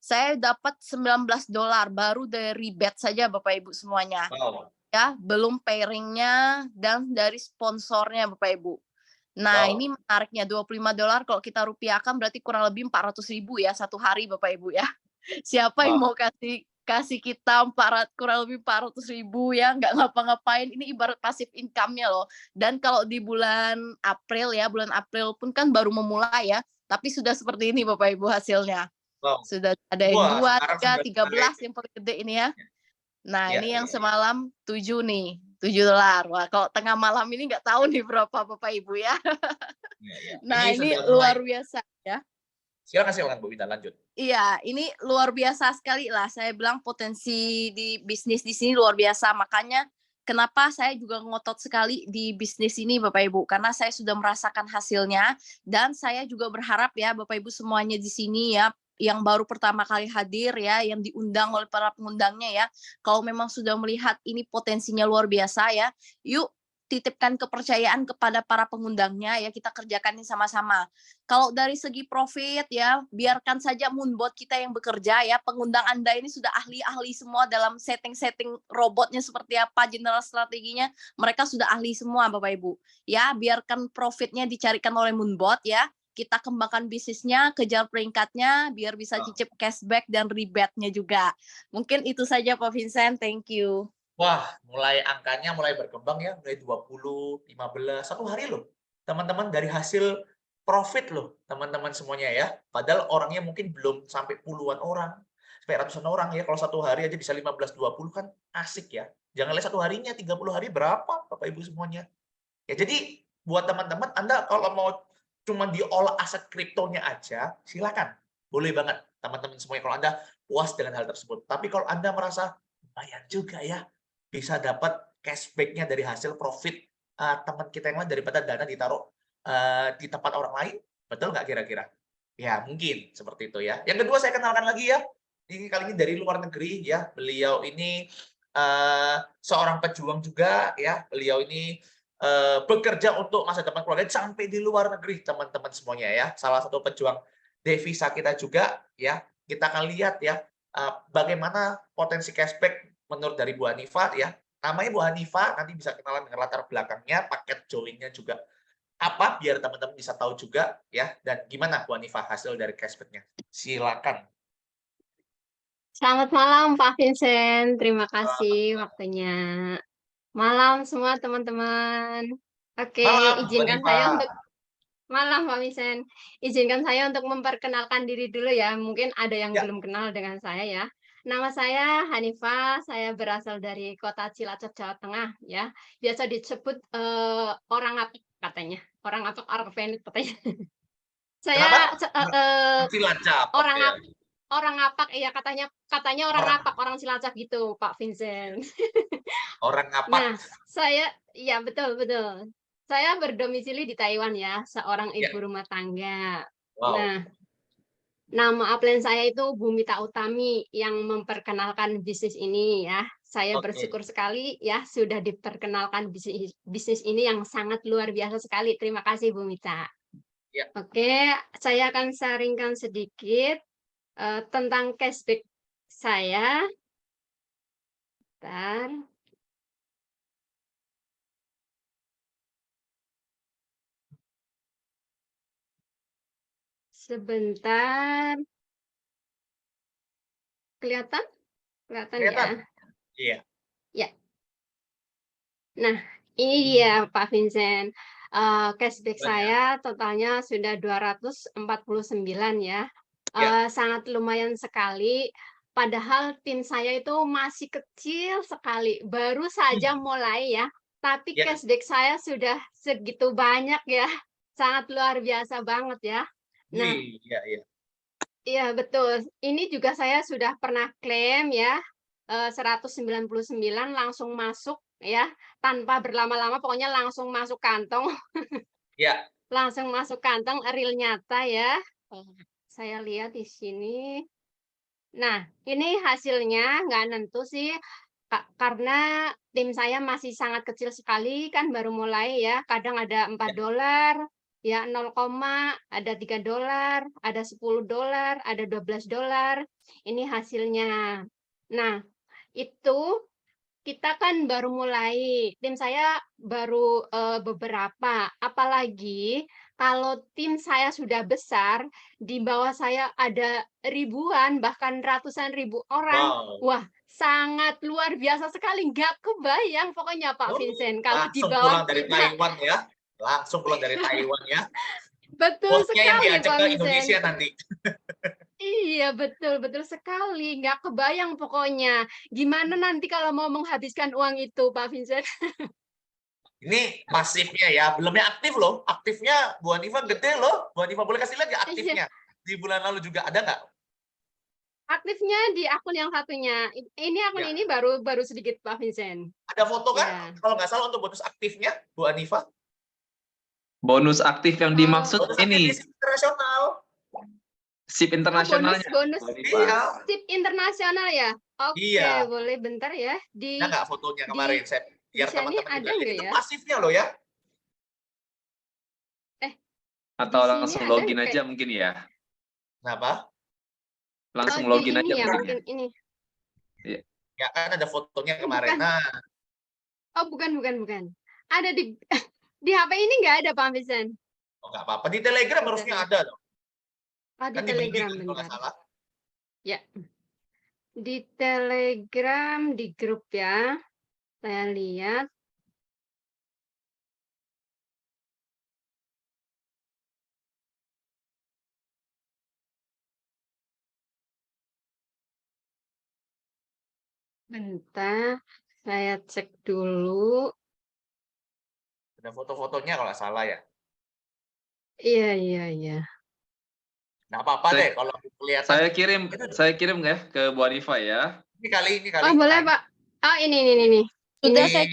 Saya dapat $19 baru dari rebate saja Bapak Ibu semuanya. Wow. Ya, belum pairing-nya dan dari sponsornya Bapak Ibu. Nah, Wow. ini menariknya $25 kalau kita rupiahkan berarti kurang lebih 400.000 ya satu hari Bapak Ibu ya. Siapa yang Wow. mau kasih kita kurang lebih 400.000 ya, nggak ngapa-ngapain, ini ibarat passive income-nya loh. Dan kalau di bulan April ya, bulan April pun kan baru memulai ya, tapi sudah seperti ini Bapak Ibu hasilnya. Wow. Sudah ada yang Wah, 2, sekarang 3, sudah 13 yang paling gede ini ya. Nah, Ya, ini ya, yang semalam 7 nih, $7. Wah, kalau tengah malam ini nggak tahu nih berapa Bapak Ibu ya. ya. Nah, ini sudah luar mulai. biasa ya. Silakan Bu Wita, lanjut. Iya, ini luar biasa sekali lah. Saya bilang potensi di bisnis di sini luar biasa. Makanya kenapa saya juga ngotot sekali di bisnis ini Bapak Ibu. Karena saya sudah merasakan hasilnya. Dan saya juga berharap ya Bapak Ibu semuanya di sini ya, yang baru pertama kali hadir ya, yang diundang oleh para pengundangnya ya. Kalau memang sudah melihat ini potensinya luar biasa ya, yuk titipkan kepercayaan kepada para pengundangnya ya, kita kerjakan ini sama-sama. Kalau dari segi profit ya, biarkan saja Moonbot kita yang bekerja ya. Pengundang Anda ini sudah ahli-ahli semua dalam setting-setting robotnya seperti apa, general strateginya. Mereka sudah ahli semua Bapak Ibu. Ya, biarkan profitnya dicarikan oleh Moonbot ya. Kita kembangkan bisnisnya, kejar peringkatnya, biar bisa cicip cashback dan rebate-nya juga. Mungkin itu saja Pak Vincent, thank you. Wah, angkanya mulai berkembang ya, mulai 20, 15, satu hari loh. Teman-teman dari hasil profit loh, teman-teman semuanya ya. Padahal orangnya mungkin belum sampai puluhan orang, sampai ratusan orang ya. Kalau satu hari aja bisa 15, 20 kan asik ya. Jangan lihat satu harinya, 30 hari berapa Bapak Ibu semuanya. Ya jadi buat teman-teman, Anda kalau mau cuma diolah aset kriptonya aja, silakan. Boleh banget teman-teman semuanya kalau Anda puas dengan hal tersebut. Tapi kalau Anda merasa lumayan juga ya, bisa dapat cashback-nya dari hasil profit teman kita yang lain daripada dana ditaruh di tempat orang lain. Betul nggak kira-kira? Ya, mungkin seperti itu ya. Yang kedua saya kenalkan lagi ya. Ini kali ini dari luar negeri ya. Beliau ini seorang pejuang juga ya. Beliau ini bekerja untuk masa depan keluarga sampai di luar negeri, teman-teman semuanya ya. Salah satu pejuang devisa kita juga ya. Kita akan lihat ya bagaimana potensi cashback menurut dari Bu Hanifa ya. Namanya Bu Hanifa, nanti bisa kenalan dengan latar belakangnya, paket join-nya juga apa, biar teman-teman bisa tahu juga ya. Dan gimana Bu Hanifa hasil dari cashback-nya? Silakan. Selamat malam Pak Vincent, terima kasih waktunya. Malam semua teman-teman. Oke, Malam, Bu izinkan Hanifa. saya untuk malam Pak Vincent. Izinkan saya untuk memperkenalkan diri dulu ya. Mungkin ada yang Ya. belum kenal dengan saya ya. Nama saya Hanifa, saya berasal dari kota Cilacap, Jawa Tengah ya. Biasa disebut orang apik katanya. Orang apik, orang penit katanya. Saya Cilacap. orang Oke. apik. Orang Apak, iya katanya orang Apak, orang Cilacap gitu, Pak Vincent. Orang Nah, Apak. iya betul. Saya berdomisili di Taiwan ya, seorang Ya. ibu rumah tangga. Wow. Nah, nama upline saya itu Bumita Utami yang memperkenalkan bisnis ini ya. Saya Oke. bersyukur sekali ya sudah diperkenalkan bisnis ini yang sangat luar biasa sekali. Terima kasih Bumita. Ya. Oke, saya akan sharingkan sedikit tentang cashback saya. Bentar. Sebentar. Kelihatan? Kelihatan ya? Iya. Ya. Nah, ini dia Pak Vincent. Cashback saya totalnya sudah 249 ya. Sangat lumayan sekali. Padahal tim saya itu masih kecil sekali. Baru saja mulai ya. Tapi Ya. cashback saya sudah segitu banyak ya. Sangat luar biasa banget ya. Nah, Iya. iya betul. Ini juga saya sudah pernah klaim ya. 199 langsung masuk ya, tanpa berlama-lama pokoknya langsung masuk kantong. Ya. langsung masuk kantong real nyata ya. Saya lihat di sini. Nah, ini hasilnya nggak nentu sih, karena tim saya masih sangat kecil sekali, kan baru mulai ya. Kadang ada $4, ya 0, ada $3, ada $10, ada $12. Ini hasilnya. Nah, itu kita kan baru mulai, tim saya baru beberapa, apalagi kalau tim saya sudah besar, di bawah saya ada ribuan, bahkan ratusan ribu orang. Wow. Wah, sangat luar biasa sekali, nggak kebayang pokoknya Pak Oh, Vincent, kalau di langsung bawah pulang dari kita. Taiwan ya. Langsung pulang dari Taiwan ya. Betul Bosnya yang sekali diajak Pak ke Vincent. Indonesia nanti. Iya, betul sekali, nggak kebayang pokoknya. Gimana nanti kalau mau menghabiskan uang itu, Pak Vincent? Ini pasifnya ya, belumnya aktif loh. Aktifnya Bu Hanifa gede loh. Bu Hanifa boleh kasih lihat ya aktifnya. Di bulan lalu juga ada nggak? Aktifnya di akun yang satunya. Ini akun Ya. ini baru sedikit, Pak Vincent. Ada foto kan? Ya. Kalau nggak salah untuk bonus aktifnya, Bu Hanifa. Bonus aktif yang dimaksud Bonus aktif ini di internasional. SIP internasionalnya. bonus Iya. SIP internasional ya? Oke, Iya. boleh bentar ya. Di Ada nggak fotonya kemarin? Saya biar di sini teman-teman ada juga lihat. nggak Itu ya? pasifnya loh ya. Atau di sini langsung ada login kayak- aja mungkin ya. Kenapa? Langsung di login ini aja ya, mungkin ya. mungkin ini. Ya kan ada fotonya Ini kemarin. bukan. Nah, Oh, bukan. Ada di di HP ini nggak ada, Pak Vincent. oh, nggak apa-apa. Di Telegram Di harusnya Telegram. ada dong. Oh, di Kan dibeli Telegram kan kalau nggak bentar. salah. Ya. Di Telegram di grup ya. Saya lihat. Bentar, saya cek dulu. Ada foto-fotonya kalau nggak salah ya. Iya. Nggak apa-apa Saya- deh kalau kelihatan. Saya kirim ya ke Bu Hanifa ya. Ini kali. Oh, boleh, Nah, Pak. Oh, ini. Sudah ini. saya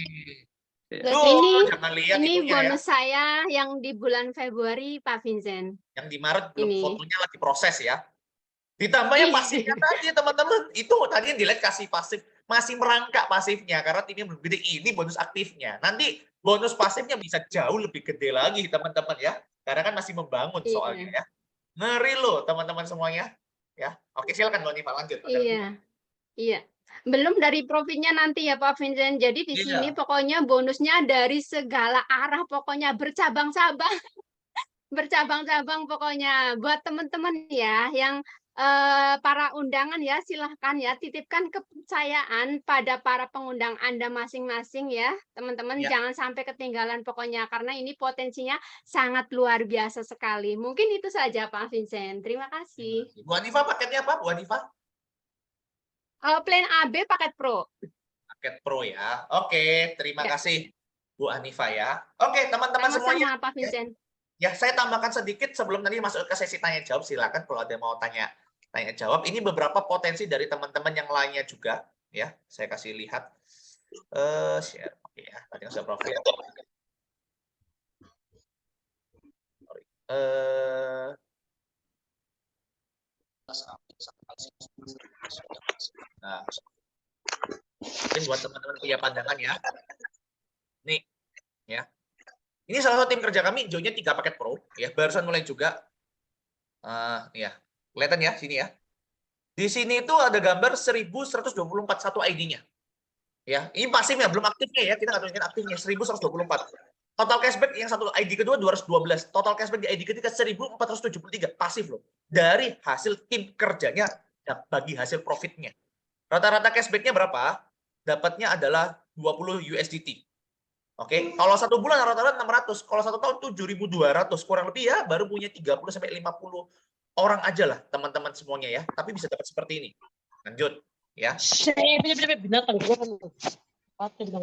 Tuh, jangan lihat Ini itunya ya. bonus saya yang di bulan Februari, Pak Vincent. Yang di Maret belum Ini. fotonya lagi proses ya. Ditambah yang Iya. pasifnya tadi teman-teman. Itu tadi yang dilihat kasih pasif. Masih merangkak pasifnya karena timnya belum gede. Ini bonus aktifnya. Nanti bonus pasifnya bisa jauh lebih gede lagi teman-teman ya. Karena kan masih membangun Iya. soalnya ya. Ngeri loh teman-teman semuanya. Ya, oke silakan Bu Hanifa lanjut. Iya. Belum dari profitnya nanti ya Pak Vincent. Jadi di Iya. sini pokoknya bonusnya dari segala arah, pokoknya bercabang-cabang. Bercabang-cabang pokoknya. Buat teman-teman ya yang para undangan ya, silahkan ya titipkan kepercayaan pada para pengundang Anda masing-masing ya. Teman-teman Ya. jangan sampai ketinggalan pokoknya karena ini potensinya sangat luar biasa sekali. Mungkin itu saja Pak Vincent. Terima kasih. Bu Hanifa paketnya apa Bu Hanifa? Plan AB paket Pro. Paket Pro ya. Oke, terima Ya. kasih Bu Hanifa ya. Oke, teman-teman semuanya. Sama-sama Pak Vincent. Ya, saya tambahkan sedikit sebelum nanti masuk ke sesi tanya jawab. Silakan kalau ada yang mau tanya jawab. Ini beberapa potensi dari teman-teman yang lainnya juga ya. Saya kasih lihat share. Oke ya, tadi sudah profil. Sorry. Nah, mungkin buat teman-teman punya pandangan ya. Nih, ya. Ini salah satu tim kerja kami, joinnya 3 paket Pro, ya. Barusan mulai juga. Ya, kelihatan ya sini ya. Di sini itu ada gambar 1124 satu ID-nya. Ya, ini pasifnya, belum aktifnya ya. Kita nggak tunjukin aktifnya 1124. Total cashback yang satu ID kedua 212. Total cashback di ID ketiga 1473. Pasif loh. Dari hasil tim kerjanya bagi hasil profitnya. Rata-rata cashback-nya berapa? Dapatnya adalah 20 USDT. Oke, kalau 1 bulan rata-rata 600, kalau 1 tahun 7.200, kurang lebih ya baru punya 30 sampai 50 orang aja lah teman-teman semuanya ya. Tapi bisa dapat seperti ini. Lanjut ya.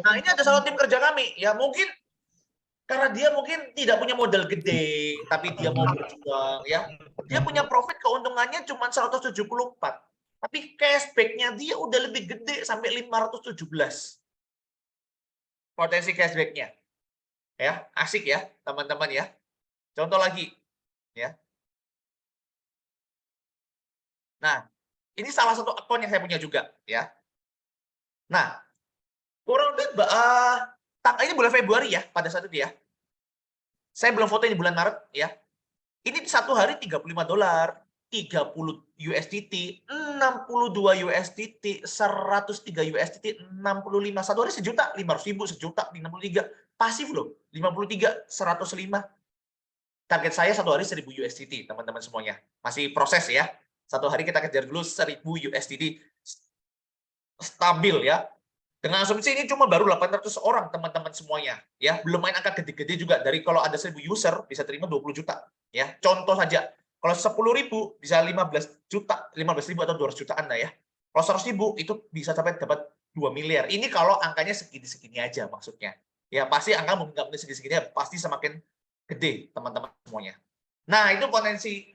Nah, ini ada salah tim kerja kami. Ya mungkin karena dia mungkin tidak punya modal gede, tapi dia mau berjuang ya. Dia punya profit keuntungannya cuma 174. Tapi cashback-nya dia udah lebih gede sampai 517. Potensi cashback-nya. Ya, asik ya, teman-teman ya. Contoh lagi, ya. Nah, ini salah satu akun yang saya punya juga, ya. Nah, kurang lebih ini bulan Februari ya, pada saat itu ya. Saya belum foto di bulan Maret ya. Ini satu hari $35, 30 USDT, 62 USDT, 103 USDT, 65. Satu hari sejuta, 500.000, sejuta, 53. Pasif loh, 53, 105. Target saya satu hari 1.000 USDT, teman-teman semuanya. Masih proses ya. Satu hari kita kejar dulu 1.000 USDT. Stabil ya. Dengan asumsi ini cuma baru 800 orang teman-teman semuanya ya, belum main angka gede-gede juga. Dari kalau ada 1.000 user bisa terima 20 juta ya. Contoh saja, kalau 10.000 bisa 15 juta, 15.000 atau 200 jutaan lah ya. Kalau 100.000 itu bisa sampai dapat 2 miliar. Ini kalau angkanya segini-segini aja maksudnya. Ya pasti angka mungkin nggak segini-segini, pasti semakin gede teman-teman semuanya. Nah, itu potensi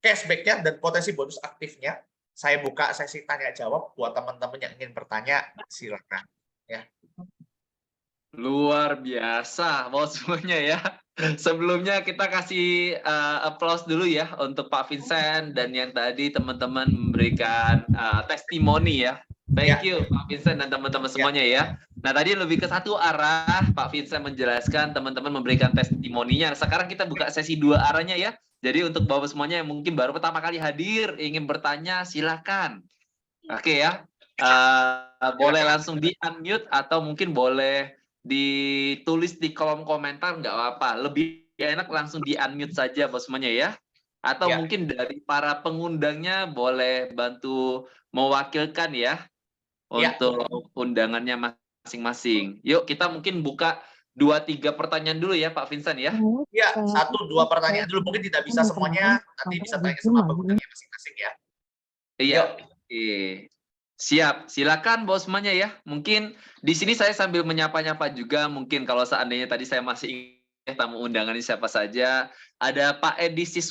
cashback-nya dan potensi bonus aktifnya. Saya buka sesi tanya jawab buat teman-teman yang ingin bertanya, silakan ya. Luar biasa, mau semuanya ya. Sebelumnya kita kasih applause dulu ya untuk Pak Vincent dan yang tadi teman-teman memberikan testimoni ya. Thank you Pak Vincent dan teman-teman semuanya ya. Nah tadi lebih ke satu arah, Pak Vincent menjelaskan, teman-teman memberikan testimoninya. Sekarang kita buka sesi dua arahnya ya. Jadi untuk Bapak semuanya yang mungkin baru pertama kali hadir, ingin bertanya, silakan. Oke ya, boleh langsung di-unmute atau mungkin boleh ditulis di kolom komentar, nggak apa-apa. Lebih enak langsung di-unmute saja Bapak semuanya ya. Atau mungkin dari para pengundangnya boleh bantu mewakilkan ya untuk undangannya masing-masing. Yuk kita mungkin buka 2-3 pertanyaan dulu ya Pak Vincent ya. Ya, 1-2 pertanyaan dulu, mungkin tidak bisa semuanya, nanti bisa tanya sama pengundangnya masing-masing ya. Iya. Oke. Siap, silakan bos semuanya ya. Mungkin di sini saya sambil menyapa-nyapa juga, mungkin kalau seandainya tadi saya masih ingat tamu undangan siapa saja. Ada Pak Edi